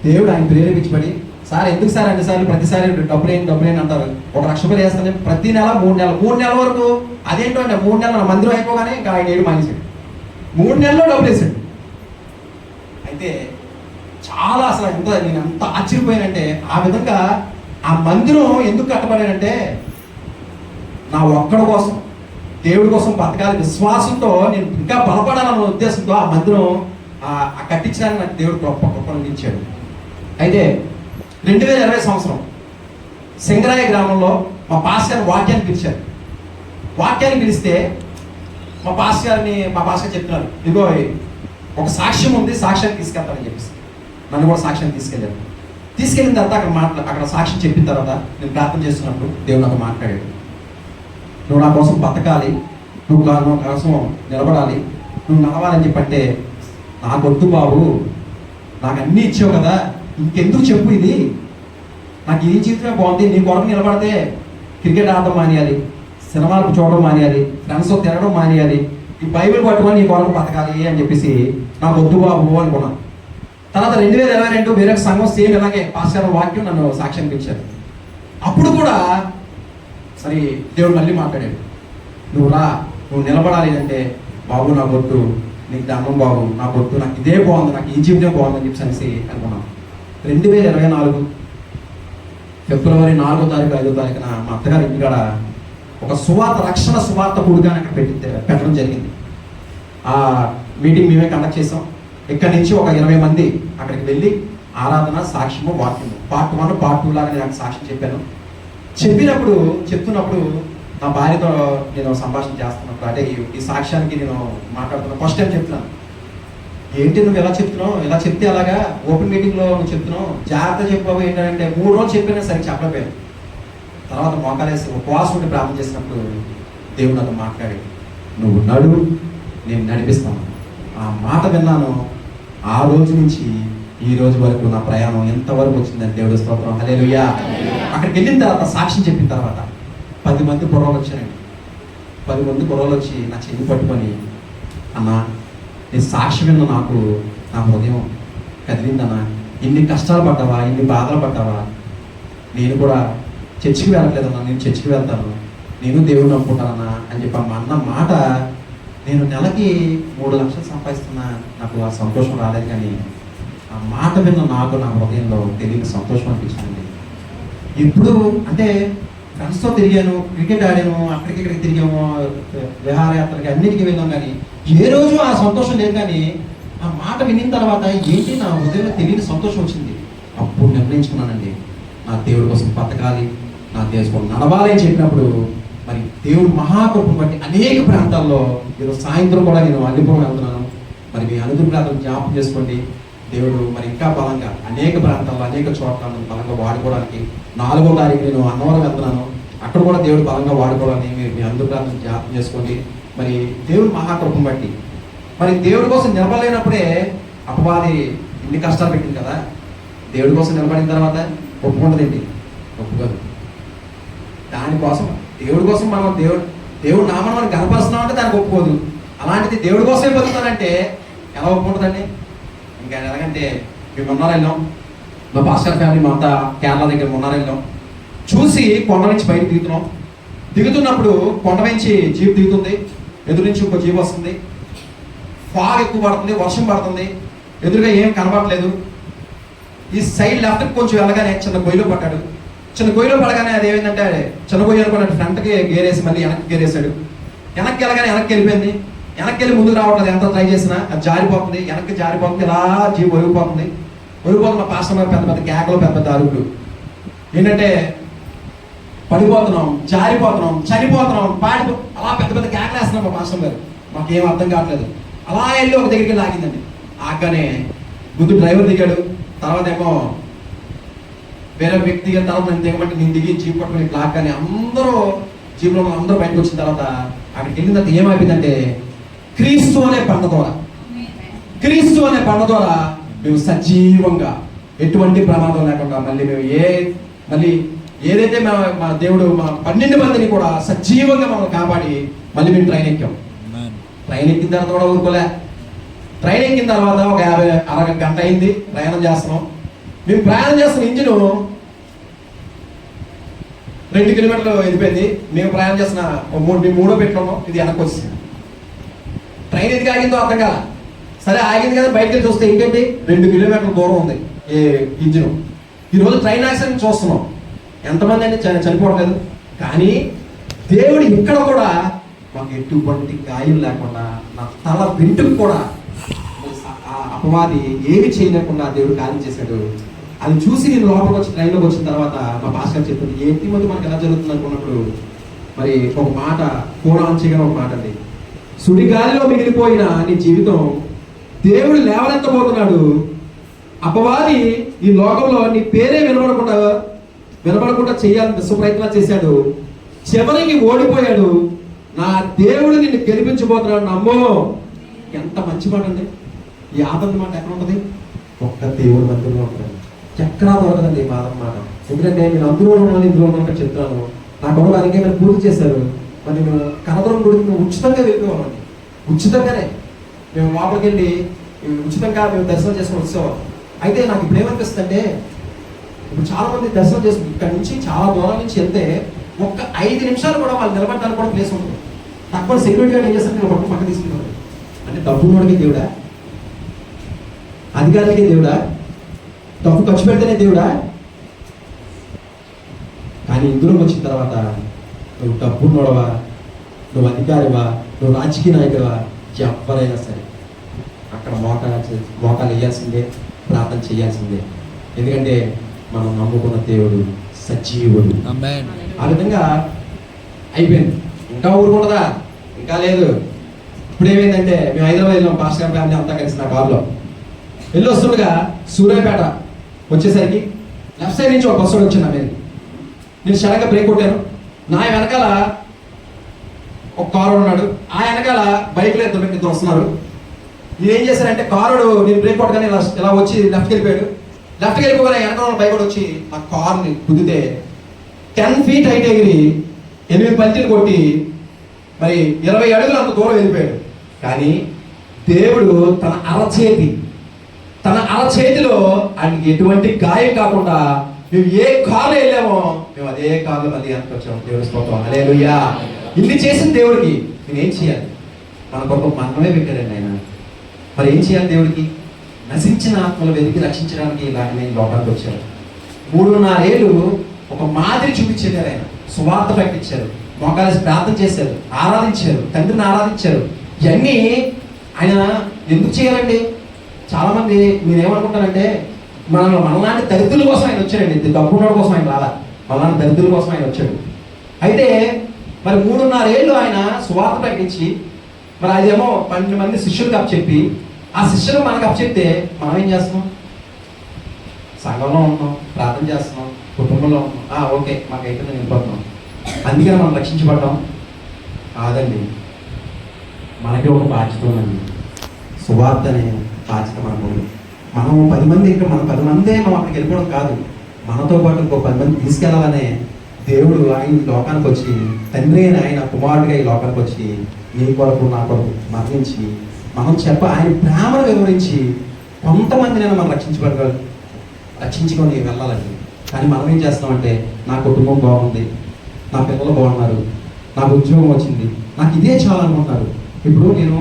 దేవుడు ఆయన ప్రేరేపించబడి, సార్ ఎందుకు సార్ అన్నిసార్లు ప్రతిసారి డబ్బులేని అంటారు, ₹1,00,000 వేస్తాను ప్రతి నెల 3 నెలల వరకు. అదేంటో అంటే 3 నెలలు మందిరం అయిపోగానే ఇంకా ఆయన ఏడు మానేశాడు. 3 నెలల్లో డబ్బులు వేసాడు. అయితే చాలా అసలు నేను ఎంత ఆశ్చర్యపోయానంటే, ఆ విధంగా ఆ మందిరం ఎందుకు కట్టబడానంటే నా ఒక్కడి కోసం, దేవుడి కోసం బతకాలి విశ్వాసంతో, నేను ఇంకా బలపడాలన్న ఉద్దేశంతో ఆ మందిరం కట్టించడానికి నాకు దేవుడు గొప్ప అందించాడు. అయితే 2020 సంవత్సరం సింగరాయ గ్రామంలో మా పాస్టర్ గారు వాక్యాన్ని పిలిచారు. వాక్యాన్ని పిలిస్తే మా పాస్టర్ చెప్తున్నారు, ఇదిగో ఒక సాక్ష్యం ఉంది, సాక్ష్యాన్ని తీసుకెళ్తానని చెప్పేసి నన్ను కూడా సాక్ష్యాన్ని తీసుకెళ్ళిన తర్వాత అక్కడ సాక్ష్యం చెప్పిన తర్వాత నేను ప్రార్థన చేస్తున్నప్పుడు దేవుడు నాకు మాట్లాడాడు, నువ్వు నా కోసం బతకాలి, నువ్వు నా కోసం నిలబడాలి, నువ్వు నడవాలని చెప్పంటే, నాకొద్దు బాబు, నాకు అన్నీ ఇచ్చావు కదా, ఇంకెందుకు చెప్పు, ఇది నాకు ఈ జీవితమే బాగుంది, నీ కొరకు నిలబడితే క్రికెట్ ఆడడం మానేయాలి, సినిమాలు చూడడం మానేయాలి, ఫ్రెండ్స్తో తిరగడం మానేయాలి, ఈ బైబిల్ పట్టుకొని నీ కొరకు బతకాలి అని చెప్పేసి నాకు వద్దు బాబు అనుకున్నాను. తర్వాత 2022 వేరే సంఘం సేమ్ ఇలాగే పాస్టర్ వాక్యం నన్ను సాక్ష్యం ఇచ్చారు. అప్పుడు కూడా సరే దేవుడు మళ్ళీ మాట్లాడాడు, నువ్వు నిలబడాలి అంటే, బాబు నాకు వద్దు, నీకు దండం బాబు, నాకు వద్దు, నాకు ఇదే బాగుంది, నాకు ఈ జీవితం బాగుందని చెప్పేసి అనుకున్నాను. 2024 ఫిబ్రవరి 4వ తారీఖు 5వ తారీఖున మా అత్తగారి ఇంటికాడ ఒక రక్షణ సువార్త కూడుగా అక్కడ పెట్టడం జరిగింది. ఆ మీటింగ్ మేమే కండక్ట్ చేసాం. ఇక్కడి నుంచి ఒక 20 మంది అక్కడికి వెళ్ళి ఆరాధన, సాక్ష్యము, వాక్యము, పార్ట్ 1 పార్ట్ 2 లాగా నేను సాక్ష్యం చెప్తున్నప్పుడు నా భార్యతో నేను సంభాషణ చేస్తున్నప్పుడు అంటే ఈ సాక్ష్యానికి నేను మాట్లాడుతున్నాను. ఫస్ట్ టైం చెప్తున్నాను, ఏంటి నువ్వు ఎలా చెప్తున్నావు, ఇలా చెప్తే అలాగా ఓపెన్ మీటింగ్లో నువ్వు చెప్తున్నావు, జాగ్రత్త చెప్పావు ఏంటంటే 3 రోజులు చెప్పినా సరే చెప్పలేకపోయాను. తర్వాత మోకాలేసి ఉపవాసం ఉండి ప్రార్థన చేసినప్పుడు దేవుడు నాతో మాట్లాడి, నువ్వు నడు, నేను నడిపిస్తాను. ఆ మాట విన్నాను. ఆ రోజు నుంచి ఈ రోజు వరకు నా ప్రయాణం ఎంతవరకు వచ్చిందని దేవుడు స్తోత్రం, హల్లెలూయా. అక్కడికి వెళ్ళిన తర్వాత సాక్ష్యం చెప్పిన తర్వాత 10 మంది కుర్రోళ్ళు వచ్చారండి. 10 మంది కుర్రోళ్ళు వచ్చి నా చెయ్యి పట్టుకొని, అన్నా నీ సాక్ష్యం విన్న నాకు నా హృదయం కదిలిందన్నా, ఇన్ని కష్టాలు పడ్డావా, ఇన్ని బాధలు పడ్డావా, నేను కూడా చర్చికి వెళ్ళట్లేదన్నా, నేను చర్చికి వెళ్తాను, నేను దేవుడిని నమ్ముకుంటానన్నా అని చెప్పి అన్న మాట నేను నెలకి 3 లక్షలు సంపాదిస్తున్నా, నాకు ఆ సంతోషం రాలేదు. కానీ ఆ మాట విన్న నాకు నా హృదయంలో తెలియని సంతోషం అనిపించింది. ఇప్పుడు అంటే ఫ్రెండ్స్తో తిరిగాను, క్రికెట్ ఆడాను, అక్కడికి తిరిగాము, విహారయాత్రకి అన్నిటికీ వెళ్ళాం, కానీ ఏ రోజు ఆ సంతోషం లేదు. కానీ ఆ మాట విన్న తర్వాత ఏంటి నా హృదయంలో తెలియని సంతోషం వచ్చింది. అప్పుడు నిర్ణయించుకున్నానండి, నా దేవుడి కోసం బతకాలి, నా దేశం నడవాలి అని చెప్పినప్పుడు మరి దేవుడు మహాకృపను బట్టి అనేక ప్రాంతాల్లో ఈరోజు సాయంత్రం కూడా నేను అల్లిపురం వెళ్తున్నాను. మరి మీ అనుగ్రహాలను జ్ఞాపకం చేసుకోండి. దేవుడు మరి ఇంకా బలంగా అనేక ప్రాంతాల్లో అనేక చోట్ల బలంగా వాడుకోవడానికి 4వ తారీఖు నేను అన్నవరం వెళ్తున్నాను. అక్కడ కూడా దేవుడు బలంగా వాడుకోవాలని మీరు మీ అనుగ్రహాలను జ్ఞాపకం చేసుకోండి. మరి దేవుడు మహాకృపను బట్టి మరి దేవుడి కోసం నిలబడలేనప్పుడే అపవాది ఇన్ని కష్టాలు పెట్టింది కదా. దేవుడి కోసం నిలబడిన తర్వాత ఒప్పుకుంటుందండి, ఒప్పుకోదు. దానికోసం దేవుడి కోసం మనం దేవుడు నామం మనం గనపరుస్తున్నాం అంటే దానికి ఒప్పుకోదు. అలాంటిది దేవుడి కోసమే బతుకుతానంటే ఎలా ఒప్పుకుంటుందండి? ఇంకా ఎలాగంటే మేము మొన్న వెళ్ళాం, మా పాస్టర్ ఫ్యామిలీ మా అంతా కేరళ దగ్గర మొన్న వెళ్ళాం. చూసి కొండ నుంచి బయట దిగుతున్నప్పుడు కొండ నుంచి జీప్ దిగుతుంది, ఎదురు నుంచి ఇంకో జీప్ వస్తుంది, ఫాగ్ ఎక్కువ పడుతుంది, వర్షం పడుతుంది, ఎదురుగా ఏం కనబడట్లేదు. ఈ సైడ్ లెఫ్ట్కి కొంచెం వెళ్ళగానే చిన్న గొయ్యిలో పడ్డాడు. చిన్న గొయ్యిలో పడగానే అది ఏమైందంటే చిన్న గొయ్యి అనుకున్నాడు, ఫ్రంట్కి గేరేసి మళ్ళీ వెనక్కి గేరేసాడు. వెనక్కి వెళ్ళగానే వెనక్కి వెళ్ళిపోయింది. వెనక్కి వెళ్ళి ముందుకు రావట్లేదు, ఎంత ట్రై చేసినా అది జారిపోతుంది, వెనక్కి జారిపోతుంది, ఇలా జీప్ ఒరిగిపోతుంది. మా పాస్టర్ గారు పెద్ద పెద్ద కేకలు, పెద్ద పెద్ద అరుపులు. ఏంటంటే పడిపోతున్నాం, జారిపోతున్నాం, చనిపోతున్నాం, అలా పెద్ద పెద్ద కేకలు వేస్తున్నాం మా పాస్టర్ గారు. మాకేం అర్థం కావట్లేదు. అలా వెళ్ళి ఒక దగ్గరికి లాగిందండి. ఆగానే ముందు డ్రైవర్ దిగాడు, తర్వాత ఏమో వేరే వ్యక్తి దిగిన తర్వాత నేను దిగమంటే నేను దిగి జీప్ పట్టుకుని లాగానే అందరూ జీప్లో అందరూ బయటకు వచ్చిన తర్వాత అక్కడికి వెళ్ళిన తర్వాత ఏమైపోయిందంటే క్రీస్తు అనే బండ ద్వారా మేము సజీవంగా ఎటువంటి ప్రమాదం లేకుండా మళ్ళీ ఏదైతే మా దేవుడు మా 12 మందిని కూడా సజీవంగా మనం కాపాడి మళ్ళీ మేము ట్రైన్ ఎక్కాం. ట్రైన్ ఎక్కిన తర్వాత కూడా ఊరుకోలే. ట్రైన్ ఎక్కిన తర్వాత ఒక 50 గంట అయింది ప్రయాణం చేస్తున్నాం. మేము ప్రయాణం చేస్తున్న ఇంజిన్ 2 కిలోమీటర్లు వెళ్ళిపోయింది. మేము ప్రయాణం చేసిన 3 పెట్టుకున్నాం, ఇది వెనక్కి వచ్చింది. ట్రైన్ ఎందుకు ఆగిందో అర్థం కాల. సరే ఆగింది కదా, బయటకు వెళ్ళి చూస్తే ఏంటంటే 2 కిలోమీటర్ల దూరం ఉంది ఇంజిన్. ఈరోజు ట్రైన్ యాక్సిడెంట్ చూస్తున్నాం, ఎంతమంది అంటే చనిపోవట్లేదు. కానీ దేవుడు ఇక్కడ కూడా మాకు ఎటువంటి గాయం లేకుండా నా తల వెంటుకు కూడా అపవాది ఏమి చేయలేకుండా దేవుడు కార్యం చేశాడు. అది చూసి నేను లోపలికి వచ్చి ట్రైన్లోకి వచ్చిన తర్వాత మా పాస్టర్ చెప్తుంది, ఏంటి మంది మనకు ఎలా జరుగుతుంది అనుకున్నప్పుడు మరి ఒక మాట పూర్వాంచిగా ఒక మాట అండి, సుడిగాలిలో మిగిలిపోయిన నీ జీవితం దేవుడు లేవనెత్తబోతున్నాడు. అపవాది ఈ లోకంలో నీ పేరే వినబడకుండా చేయాలని విశ్వప్రయత్నాలు చేశాడు. చివరికి ఓడిపోయాడు. నా దేవుడు నిన్ను గెలిపించబోతున్నాడు, నమ్మో. ఎంత మంచి మాట అండి. ఈ ఆదరణ మాట ఎక్కడ ఉంటుంది? ఒక్క దేవుడి మధ్యలో ఉంటుంది, ఎక్కడా దొరకదండి ఈ ఆదరణ మాట. ఎందుకంటే నేను ఇందులో ఉన్నాను చెప్తాను. నా కొడుకు దానికి ఏమైనా పూర్తి చేశారు. మరి మేము కనదరం గుడికి మేము ఉచితంగా వెళ్ళిపోవాలండి. ఉచితంగానే మేము లోపలికి వెళ్ళి ఉచితంగా మేము దర్శనం చేసుకుని వచ్చేవాళ్ళం. అయితే నాకు ఇప్పుడు ఏమనిపిస్తుంది అంటే, ఇప్పుడు చాలా మంది దర్శనం చేసుకుని ఇక్కడ నుంచి చాలా దూరం నుంచి వెళ్తే ఒక్క 5 నిమిషాలు కూడా వాళ్ళు నిలబడడానికి కూడా ప్లేస్ ఉంటుంది. తక్కువ సెక్యూరిటీ గార్డ్ ఏం చేస్తారు, నిలబడి పక్క తీసుకున్నారు. అంటే డబ్బున్నోడికి దేవుడా, అధికారులకి దేవుడా, డబ్బు ఖర్చు పెడితేనే దేవుడా? కానీ ఇందులోకి వచ్చిన తర్వాత నువ్వు డబ్బున్నోడవా, నువ్వు అధికారివా, నువ్వు రాజకీయ నాయకుడివా, ఎవరైనా సరే అక్కడ మోకాలు వేయాల్సిందే, ప్రార్థన చేయాల్సిందే. ఎందుకంటే మనం నమ్ముకున్న దేవుడు సజీవుడు. ఆ విధంగా అయిపోయింది. ఇంకా ఊరుకుంటుందా? ఇంకా లేదు. ఇప్పుడు ఏమైందంటే మేము హైదరాబాద్ వెళ్ళాం, పాస్టర్ గారి ఫ్యామిలీ అంతా కలిసి నా కారులో వెళ్ళి వస్తుండగా సూర్యాపేట వచ్చేసరికి లెఫ్ట్ సైడ్ నుంచి ఒక బస్సు వచ్చింది నా మీద. నేను సడన్గా బ్రేక్ కొట్టాను. నా వెనకాల ఒక కారు ఉన్నాడు, ఆ వెనకాల బైక్లో ఇద్దరు వస్తున్నారు. నేను ఏం చేశానంటే కారుడు నేను బ్రేక్ కొట్టగానే ఇలా వచ్చి లెఫ్ట్కి వెళ్ళిపోయాడు. లెఫ్ట్కి వెళ్ళిపోగానే వెనకాల బైక్ కూడా వచ్చి ఆ కార్ని కుదితే 10 feet హైట్ ఎగిరి 8 పంచులు కొట్టి మరి 20 అడుగులు అంత దూరం వెళ్ళిపోయాడు. కానీ దేవుడు తన అరచేతిలో ఆయనకి ఎటువంటి గాయం కాకుండా మేము ఏ కారులో వెళ్ళామో మేము అదే కారులో మళ్ళీ వెనక్కి వచ్చాము. దేవుడి స్తోత్రం, హల్లెలూయా. ఇన్ని చేసిన దేవుడికి నేనేం చేయాలి? మన కొరకు మరణమే పెట్టారండి ఆయన. మరి ఏం చేయాలి దేవుడికి? నశించిన ఆత్మలు వెతికి రక్షించడానికి ఇలాగనే లోకానికి వచ్చారు. 3.5 ఏళ్ళు ఒక మాదిరి చూపించారు ఆయన. సువార్త ప్రకటించారు, మోకాలేసి ప్రార్థన చేశారు, ఆరాధించారు, తండ్రిని ఆరాధించారు. ఇవన్నీ ఆయన ఎందుకు చేయాలండి? చాలామంది మీరేమనుకుంటారంటే మనలాంటి దరిద్రుల కోసం ఆయన వచ్చాడండి, డబ్బున్నోడి కోసం ఆయన రాలా, మనలాంటి దరిద్రుల కోసం ఆయన వచ్చాడు. అయితే మరి 3.5 ఏళ్ళు ఆయన సువార్త ప్రకటించి మరి అదేమో 12 మంది శిష్యులకు అప్పచెప్పి ఆ శిష్యులు మనకు అప్పచెప్తే మనం ఏం చేస్తున్నాం? సంఘంలో ఉన్నాం, ప్రార్థన చేస్తున్నాం, కుటుంబంలో ఉన్నాం, ఓకే మాకైతే నేను వెళ్ళిపోతున్నాం, అందుకని మనం రక్షించబడ్డాం కాదండి. మనకి ఒక బాధ్యత ఉందండి. సువార్త అనే బాధ్యత మనకు. మనం 10 మంది ఇంకా మనం 10 మందే మనం అక్కడికి వెళ్ళిపోవడం కాదు, మనతో పాటు ఇంకో 10 మంది తీసుకెళ్ళాలనే దేవుడు ఆయన లోకానికి వచ్చి, తండ్రి అని ఆయన కుమారుడిగా ఈ లోకానికి వచ్చి నీ కొరకు నా కొరకు మరణించి మనం ఆయన ప్రేమను వివరించి కొంతమందిని మనం రక్షించుకొని వెళ్ళాలండి. కానీ మనం ఏం చేస్తామంటే నా కుటుంబం బాగుంది, నా పిల్లలు బాగున్నారు, నాకు ఉద్యోగం వచ్చింది, నాకు ఇదే చాలా అనుకుంటారు. ఇప్పుడు నేను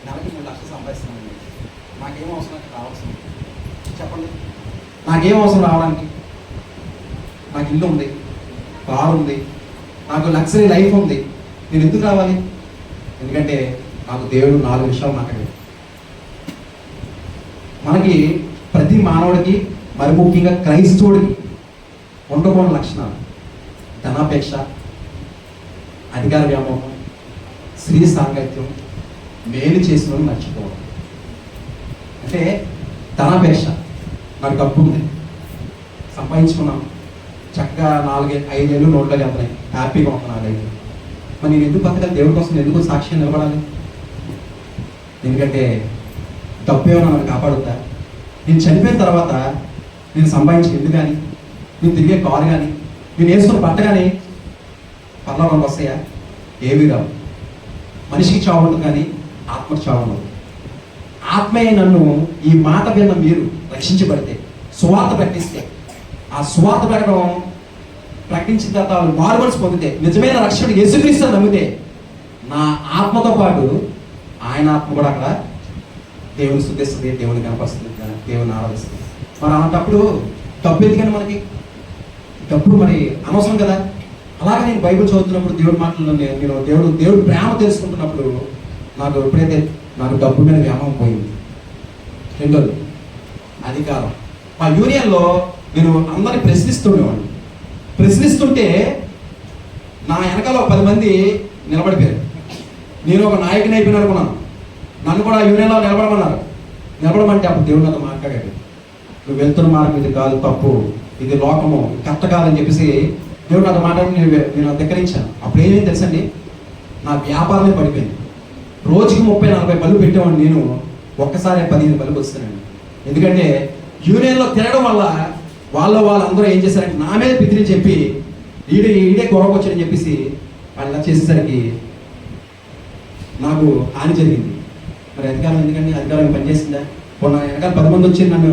నెలకి 3 లక్షలు సంపాదిస్తున్నానండి, నాకేం అవసరం రావాల్సింది చెప్పండి? నాకేం అవసరం రావడానికి? నాకు ఇల్లు ఉంది, కారు ఉంది, నాకు లగ్జరీ లైఫ్ ఉంది, నేను ఎందుకు రావాలి? ఎందుకంటే నాకు దేవుడు 4 విషయాలు నాకు మనకి ప్రతి మానవుడికి మరి ముఖ్యంగా క్రైస్తవుడికి ఉండకూడని లక్షణాలు: ధనాపేక్ష, అధికార వ్యామోహం, స్త్రీ సాంగత్యం, మేలు చేసిన మర్చిపోవడం. అంటే ధనాపేక్ష, నాకు డబ్బు ఉంది, సంపాదించుకున్నాం, చక్కగా 4-5 ఏళ్ళు నోట్లోకి వెళ్తున్నాయి, హ్యాపీగా ఉంటున్నాను అయితే మరి నేను ఎందుకు బతకాలి? దేవుడి కోసం ఎందుకు సాక్ష్యం నిలబడాలి? ఎందుకంటే డబ్బు ఏమైనా నన్ను కాపాడుతా? నేను చనిపోయిన తర్వాత నేను సంపాదించిన ఇల్లు కానీ, నేను తిరిగే కారు కానీ, నేను వేసుకున్న బట్ట కానీ పరలోకంకి వస్తాయా? ఏమీ రావు. మనిషికి చావు ఉంటుంది కానీ ఆత్మకు చావు ఉండదు. ఆత్మయే నన్ను ఈ మాట విన్న మీరు రక్షించబడితే, సువార్త ప్రకటిస్తే, ఆ సువార్త ప్రకటించిన తర్వాత వాళ్ళు మారుమనసు పొందితే, నిజమైన రక్షకుడు యేసుక్రీస్తుని నమ్మితే, నా ఆత్మతో పాటు ఆయన ఆత్మ కూడా అక్కడ దేవుని స్తుతిస్తుంది, దేవుని కనపరుస్తుంది, దేవుని ఆరాధిస్తుంది. మరి అలాంటప్పుడు డబ్బు ఎందుకని మనకి? డబ్బు మరి అనవసరం కదా. అలాగే నేను బైబిల్ చదువుతున్నప్పుడు దేవుడి మాటల్లో నేను దేవుడు ప్రేమ తెలుసుకుంటున్నప్పుడు నాకు ఎప్పుడైతే నాకు డబ్బు మీద వ్యామోహం పోయింది. రెండోది అధికారం. మా యూనియన్లో నేను అందరిని ప్రశ్నిస్తుండేవాడిని. ప్రశ్నిస్తుంటే నా వెనకాల 10 మంది నిలబడిపోయారు. నేను ఒక నాయకుని అయిపోయిన అనుకున్నాను. నన్ను కూడా యూనియన్లో నిలబడమంటే అప్పుడు దేవుడు నాతో మాట్లాడాడు. నువ్వు వెళ్తున్న మార్గం ఇది కాదు, తప్పు, ఇది లోకము, కరెక్ట్ కాదని చెప్పేసి దేవుడు నాతో మాట్లాడి నేను ధిక్కరించాను. అప్పుడు ఏమేమి తెలుసండి, నా వ్యాపారమే పడిపోయింది. రోజుకి 30-40 బల్బు పెట్టేవాడిని నేను, ఒక్కసారి 15 బల్బు వస్తున్నాను. ఎందుకంటే యూనియన్లో తిరగడం వల్ల వాళ్ళందరూ ఏం చేశారంటే నా మీద పితిని చెప్పి ఈడే గొడవకు వచ్చాడని చెప్పేసి వాళ్ళు ఇలా చేసేసరికి నాకు హాని జరిగింది. మరి అధికారం ఎందుకండి? అధికారం పనిచేసిందా? నా వెనకాల 10 మంది వచ్చి నన్ను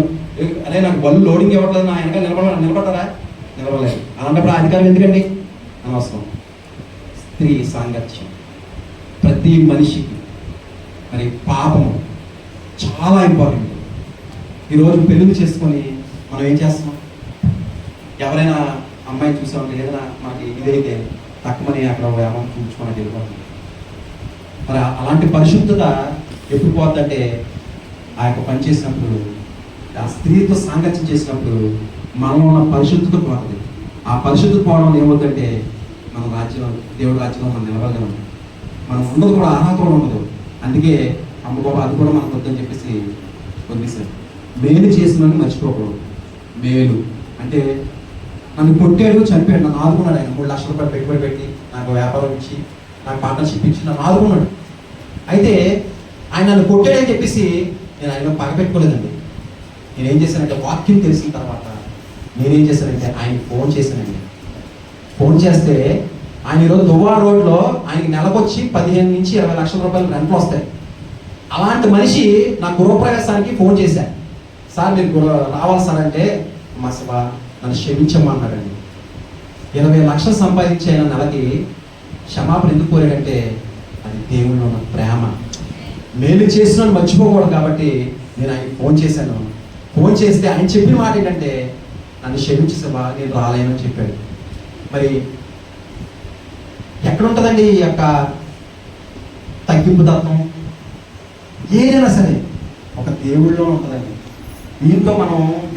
అదే నాకు బల్లు లోడింగ్ ఇవ్వట్లేదు, నా వెనకాల నిలబడతారా? నిలబడలేదు. అలాంటప్పుడు ఆ అధికారం ఎందుకండి? అనవసరం. స్త్రీ సాంగత్యం ప్రతి మనిషికి మరి పాపము చాలా ఇంపార్టెంట్. ఈరోజు పెళ్ళిళ్ళు చేసుకొని మనం ఏం చేస్తున్నాం? ఎవరైనా అమ్మాయిని చూసామంటే ఏదైనా మనకి ఇదైతే తక్కువని అక్కడ అమౌంట్ చూపించుకోవడానికి వెళ్ళిపోతుంది. మరి అలాంటి పరిశుద్ధత ఎప్పుడు పోతుందంటే ఆ యొక్క పని చేసినప్పుడు, ఆ స్త్రీతో సాంగత్యం చేసినప్పుడు మనలో ఉన్న పరిశుద్ధత పోతుంది. ఆ పరిశుద్ధత పోవడం ఏమవుతుందంటే మన రాజ్యం, దేవుడి రాజ్యంలో మనం నిలబడగలం. మనం ఉండదు కూడా, అర్హత కూడా ఉండదు. అందుకే అమ్మ బాబా అది కూడా మనకు వద్దని చెప్పేసి వదిలేశారు. మేలు చేసినని మర్చిపోకూడదు. మేలు అంటే నన్ను కొట్టాడు, చంపాడు, నన్ను ఆదుకున్నాడు. ఆయన 3 లక్షల రూపాయలు పెట్టుబడి పెట్టి నాకు వ్యాపారం ఇచ్చి, నాకు పార్ట్నర్షిప్ ఇచ్చి నన్ను ఆదుకున్నాడు. అయితే ఆయన నన్ను కొట్టాడని చెప్పేసి నేను ఆయన పగపెట్టుకోలేదండి. నేనేం చేశానంటే, వాక్యం తెలిసిన తర్వాత నేనేం చేశానంటే ఆయనకి ఫోన్ చేశానండి. ఫోన్ చేస్తే ఆయన ఈరోజు దువ్వా రోడ్లో ఆయనకి నెలకొచ్చి 15 నుంచి 20 లక్షల రూపాయలు రెంట్లు వస్తాయి. అలాంటి మనిషి నా గృహప్రవేశానికి ఫోన్ చేశాను. సార్ మీరు రావాలి సార్ అంటే, మా సభ నన్ను క్షమించమన్నాడండి. 20 లక్షలు సంపాదించే ఆయన నెలకి క్షమాపణ ఎందుకు కోరాడంటే అది దేవుళ్ళు ఉన్న ప్రేమ. మేలు చేసిన మర్చిపోకూడదు కాబట్టి నేను ఆయనకి ఫోన్ చేశాను. ఫోన్ చేస్తే ఆయన చెప్పిన మాట ఏంటంటే, నన్ను క్షమించి సభ నేను రాలేనని చెప్పాడు. మరి ఎక్కడ ఉంటుందండి ఈ యొక్క తగ్గింపు తత్వం? ఏదైనా సరే ఒక దేవుడిలో ఉంటుందండి. దీంతో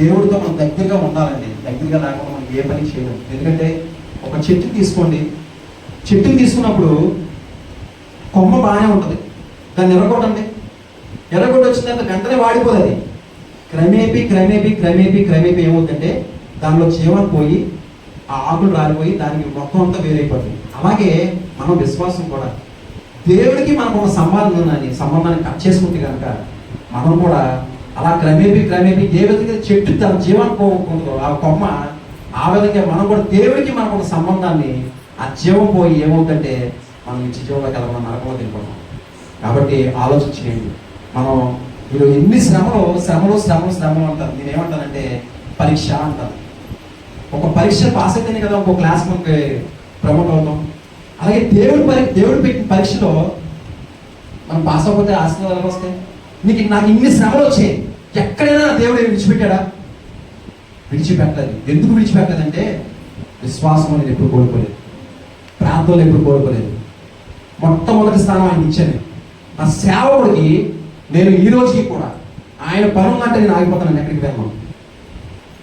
దేవుడితో మనం దగ్గరగా ఉండాలండి. దగ్గరగా లేకుండా మనం ఏ పని చేయలేం. ఎందుకంటే ఒక చెట్టుని తీసుకోండి, చెట్టుని తీసుకున్నప్పుడు కొమ్మ బాగానే ఉంటుంది, దాన్ని ఎర్రగొట్టండి. ఎర్రగొట్టి వచ్చిన తర్వాత వెంటనే వాడిపోతుంది. క్రమేపీ ఏమవుతుందంటే దానిలో జీవం పోయి ఆ ఆకులు రాలిపోయి దానికి మొత్తం అంతా వేరైపోతుంది. అలాగే మనం విశ్వాసం కూడా దేవుడికి మనకు ఒక సంబంధాన్ని కట్ చేసుకుంటే కనుక మనం కూడా అలా క్రమేపీ ఏ విధంగా చెట్టు తన జీవాన్ని పోకుంటుందో ఆ కొమ్మ, ఆ విధంగా మనం కూడా దేవుడికి మనకు ఒక సంబంధాన్ని, ఆ జీవం పోయి ఏమవుతుందంటే మనం ఈ జీవంలోకి వెళ్ళడం నరకంలో వెళ్ళిపోతాం. కాబట్టి ఆలోచించేయండి. మనం మీరు ఎన్ని శ్రమలు అంటారు. నేనేమంటానంటే పరీక్ష అంటారు. ఒక పరీక్ష పాస్ అయితేనే కదా ఇంకో క్లాస్ మనకి ప్రమోట్ అవుతాం. అలాగే దేవుడు పెట్టిన పరీక్షలో మనం పాస్ అవ్వకపోతే ఆశీర్వాదాలు వస్తాయి. నాకు ఇన్ని శ్రమలు వచ్చాయి, ఎక్కడైనా దేవుడు విడిచిపెట్టాడా? విడిచిపెట్టలేదు. ఎందుకు విడిచిపెట్టలేదంటే విశ్వాసం అనేది ఎప్పుడు కోల్పోలేదు, ప్రార్థనలు ఎప్పుడు కోల్పోలేదు. మొట్టమొదటి స్థానం ఆయన ఇచ్చాను. నా సేవకుడికి నేను ఈ రోజుకి కూడా ఆయన పనులంటే నేను ఆగిపోతాను. ఎక్కడికి వెళ్ళాను,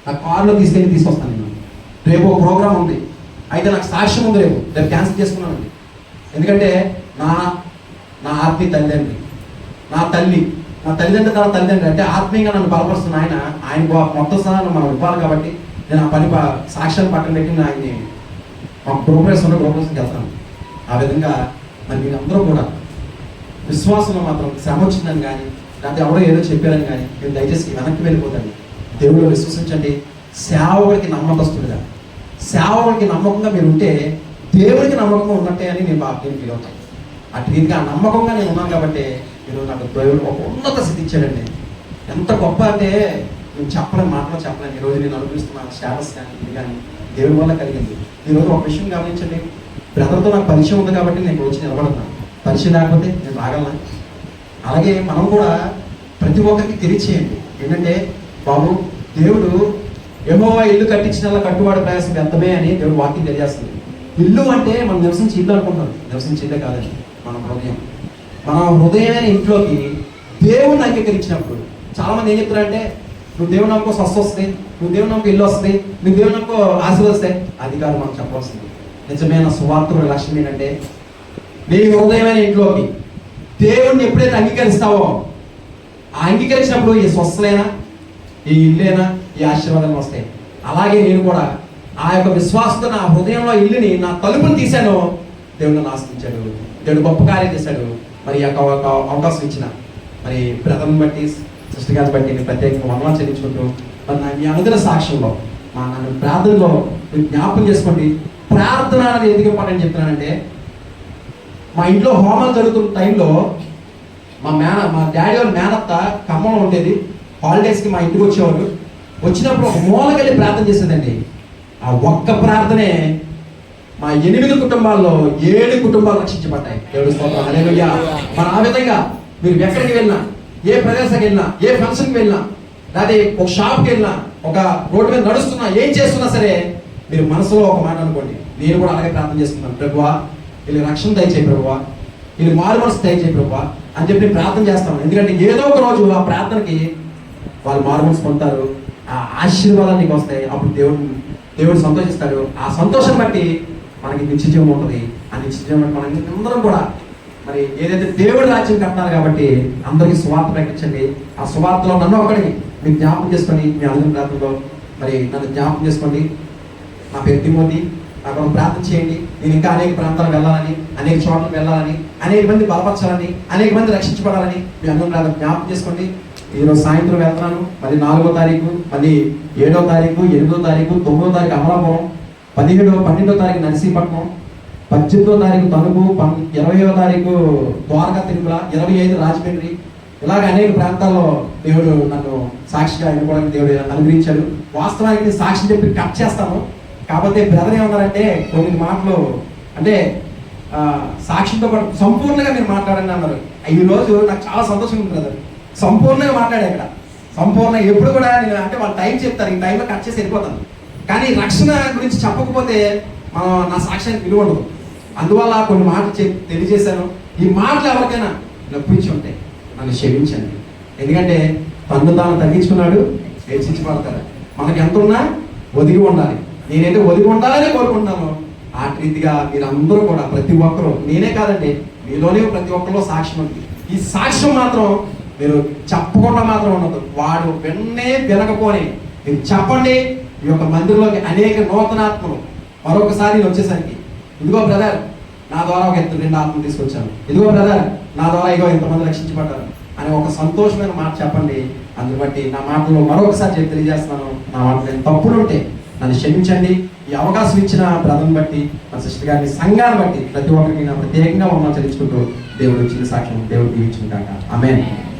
నా కారులో తీసుకొస్తాను. నేను రేపు ఒక ప్రోగ్రామ్ ఉంది, అయితే నాకు సాక్ష్యం ఉంది. రేపు క్యాన్సిల్ చేసుకున్నానండి. ఎందుకంటే నా ఆత్మీయ తల్లిదండ్రి, నా తల్లిదండ్రి తర్వాత తల్లిదండ్రి అంటే ఆత్మీయంగా నన్ను బలపరుస్తున్న ఆయన మొత్తం స్థానాన్ని మనం ఇవ్వాలి. కాబట్టి నేను ఆ పని సాక్ష్యాన్ని పక్కన పెట్టి ఆయన్ని మా గృహప్రవేశంకి వెళ్తాను. ఆ విధంగా మరి మీరందరూ కూడా విశ్వాసంలో మాత్రం శ్రమ వచ్చిందని కానీ, లేకపోతే ఎవరో ఏదో చెప్పారని కానీ మీరు దయచేసి వెనక్కి వెళ్ళిపోతండి. దేవుడు విశ్వసించండి. సేవకుడికి నమ్మకంగా మీరు ఉంటే దేవుడికి నమ్మకంగా ఉన్నట్టే అని నేను ఫీల్ అవుతాను. అటు రీతిగా నమ్మకంగా నేను ఉన్నాను కాబట్టి ఈరోజు నాకు దేవుడు ఒక ఉన్నత స్థితి ఇచ్చాడండి. ఎంత గొప్ప అంటే నేను మాటలో చెప్పలేను. ఈరోజు నేను అనుభవిస్తున్న స్టేటస్ కానీ ఇది కానీ దేవుడి వల్ల కలిగింది. ఈరోజు ఒక విషయం గమనించండి. బ్రదర్తో నాకు పరిచయం ఉంది కాబట్టి నేను వచ్చి నిలబడుతున్నాను. పరిచయం లేకపోతే నేను రాగలను. అలాగే మనం కూడా ప్రతి ఒక్కరికి తెలియచేయండి. ఏంటంటే బాబు, దేవుడు యెహోవా ఇల్లు కట్టించిన కట్టుబాటు ప్రయాసం వ్యర్థమే అని దేవుడు వాక్యం తెలియజేస్తుంది. ఇల్లు అంటే మనం నివసించి ఇల్లు అనుకుంటాం. నివసించి ఇల్లే కాదండి, మన హృదయమైన ఇంట్లోకి దేవుడిని అంగీకరించినప్పుడు చాలా మంది ఏం చెప్తారంటే, నువ్వు దేవుని నమ్మకం స్వస్థ వస్తుంది, నువ్వు దేవుని నమ్మకం ఇల్లు వస్తుంది, నువ్వు దేవుని నమ్మకం ఆశీర్వదిస్తాయి. అది కాదు మనం చెప్పవలసింది. నిజమైన సువార్త లక్ష్యం ఏంటంటే, నీ హృదయమైన ఇంట్లోకి దేవుడిని ఎప్పుడైతే అంగీకరిస్తావో, ఆ అంగీకరించినప్పుడు ఈ స్వస్థలైనా, ఈ ఇల్లేనా, ఈ ఆశీర్వాదాలు వస్తాయి. అలాగే నేను కూడా ఆ యొక్క విశ్వాసంతో నా హృదయంలో ఇల్లుని, నా తలుపుని తీశాను. దేవుడిని ఆశ్రయించాడు, దేవుడు గొప్ప కార్యం చేశాడు. మరి ఈ యొక్క అవకాశం ఇచ్చిన మరి బ్రదర్ని బట్టి, సిస్టర్ గారిని బట్టి నేను ప్రత్యేకంగా వందనాలు చెల్లించుకుంటూ, మరి మీ అనుగ్రహ సాక్ష్యంలో నన్ను ప్రార్థనలో మీరు జ్ఞాపకం చేసుకోండి. ప్రార్థన అనేది ఎందుకు ఇంపార్టెంట్ చెప్తున్నానంటే, మా ఇంట్లో హోమాలు జరుగుతున్న టైంలో మా డాడీ వాళ్ళ మేనత్త ఖమ్మంలో ఉండేది. హాలిడేస్కి మా ఇంటికి వచ్చేవారు. వచ్చినప్పుడు ఒక మూలకెళ్ళి ప్రార్థన చేసేదండి. ఆ ఒక్క ప్రార్థనే మా 8 కుటుంబాల్లో 7 కుటుంబాలు రక్షించబడ్డాయి. దేవుడి స్తోత్రం, హల్లెలూయా. మరి ఆ విధంగా మీరు ఎక్కడికి వెళ్ళినా, ఏ ప్రదేశానికి వెళ్ళినా, ఏ ఫంక్షన్కి వెళ్ళినా, లేదా ఒక షాప్కి వెళ్ళినా, ఒక రోడ్డు మీద నడుస్తున్నా, ఏం చేస్తున్నా సరే మీరు మనసులో ఒక మాట అనుకోండి. నేను కూడా అలాగే ప్రార్థన చేసుకున్నాను. ప్రభువా, వీళ్ళు రక్షణ దయచేయి ప్రభువా, వీళ్ళు మారు మనసు దయచేయి ప్రభువా అని చెప్పి ప్రార్థన చేస్తాను. ఎందుకంటే ఏదో ఒక రోజు ఆ ప్రార్థనకి వాళ్ళు మారు మనసు పొందుతారు, ఆ ఆశీర్వాదాలు నీకు వస్తాయి. అప్పుడు దేవుడు సంతోషిస్తాడు. ఆ సంతోషం బట్టి మనకి నిత్య జీవం ఉంటుంది. ఆ నిత్య జీవం మనం అందరం కూడా మరి ఏదైతే దేవుడి రాజ్యం కట్టాలి కాబట్టి అందరికీ సువార్త ప్రకటించండి. ఆ సువార్తలో నన్ను ఒక్కడిని మీకు జ్ఞాపకం చేసుకొని మీ అనుదిన ప్రాంతంలో మరి నన్ను జ్ఞాపకం చేసుకోండి. నా పేరు తిమోతి, నాకు ప్రార్థన చేయండి. నేను ఇంకా అనేక ప్రాంతాలకు వెళ్ళాలని, అనేక చోట్లకు వెళ్ళాలని, అనేక మంది బలపరచాలని, అనేక మంది రక్షించబడాలని మీ అనుదిన ప్రాంతం జ్ఞాపకం చేసుకోండి. ఈరోజు సాయంత్రం వెళ్తున్నాను. మళ్ళీ 4వ తారీఖు, మళ్ళీ 7వ తారీఖు, 8వ తారీఖు, 9వ తారీఖు అమలాపురం, 12వ తారీఖు నరసీపట్నం, 18వ తారీఖు తణుకు, 20వ తారీఖు ద్వారకా తిరుమల, 25 రాజమండ్రి, ఇలాగ అనేక ప్రాంతాల్లో దేవుడు నన్ను సాక్షిగా ఎన్నుకోవడానికి దేవుడు అనుగ్రహించాడు. వాస్తవానికి సాక్షి చెప్పి కట్ చేస్తాను. కాకపోతే బ్రదర్ ఏమన్నారంటే కొన్ని మాటలు అంటే సాక్షితో పాటు సంపూర్ణంగా మీరు మాట్లాడండి అన్నారు. ఈ రోజు నాకు చాలా సంతోషంగా ఉంది బ్రదర్. సంపూర్ణంగా మాట్లాడే ఇక్కడ సంపూర్ణ ఎప్పుడు కూడా నేను అంటే వాళ్ళు టైం చెప్తారు, ఈ టైంలో కట్ చేసి వెళ్ళిపోతాను. కానీ రక్షణ గురించి చెప్పకపోతే నా సాక్ష్యానికి విలువ ఉండదు. అందువల్ల కొన్ని మాటలు తెలియజేశాను. ఈ మాటలు ఎవరికైనా నొప్పించి ఉంటే నన్ను క్షమించండి. ఎందుకంటే తను తాను తగ్గించుకున్నాడు, హెచ్చించబడతాడు. మనకి ఎంత ఉన్నా ఒదిగి ఉండాలి. నేనైతే ఒదిగి ఉండాలని కోరుకుంటున్నాను. ఆ రీతిగా మీరందరూ కూడా ప్రతి ఒక్కరూ, నేనే కాదండి మీలోనే ప్రతి ఒక్కరిలో సాక్ష్యం ఉంది. ఈ సాక్ష్యం మాత్రం మీరు చెప్పకుండా మాత్రం ఉండదు. వాడు వినకపోని మీరు చెప్పండి. ఈ యొక్క మందిరంలోకి అనేక నూతనాత్మలు మరొకసారి వచ్చేసరికి ఇదిగో బ్రదర్ నా ద్వారా ఒక 2 ఆత్మలు తీసుకొచ్చాను, ఇదిగో బ్రదర్ నా ద్వారా ఇగో ఇంతమంది రక్షించబడ్డారు అని ఒక సంతోషమైన మాట చెప్పండి. అందుని బట్టి నా మాటలో మరొకసారి తెలియజేస్తున్నాను. నా మాటలు తప్పులు ఉంటే నన్ను క్షమించండి. ఈ అవకాశం ఇచ్చిన బ్రదర్ని బట్టి, మా సిస్టర్ గారిని, సంఘాన్ని బట్టి ప్రతి ఒక్కరికి నా ప్రత్యేకంగా ఉన్న చెల్లించుకుంటూ దేవుడు ఇచ్చిన సాక్ష్యం దేవుడు దీవించుకుంటాక ఆమేన్.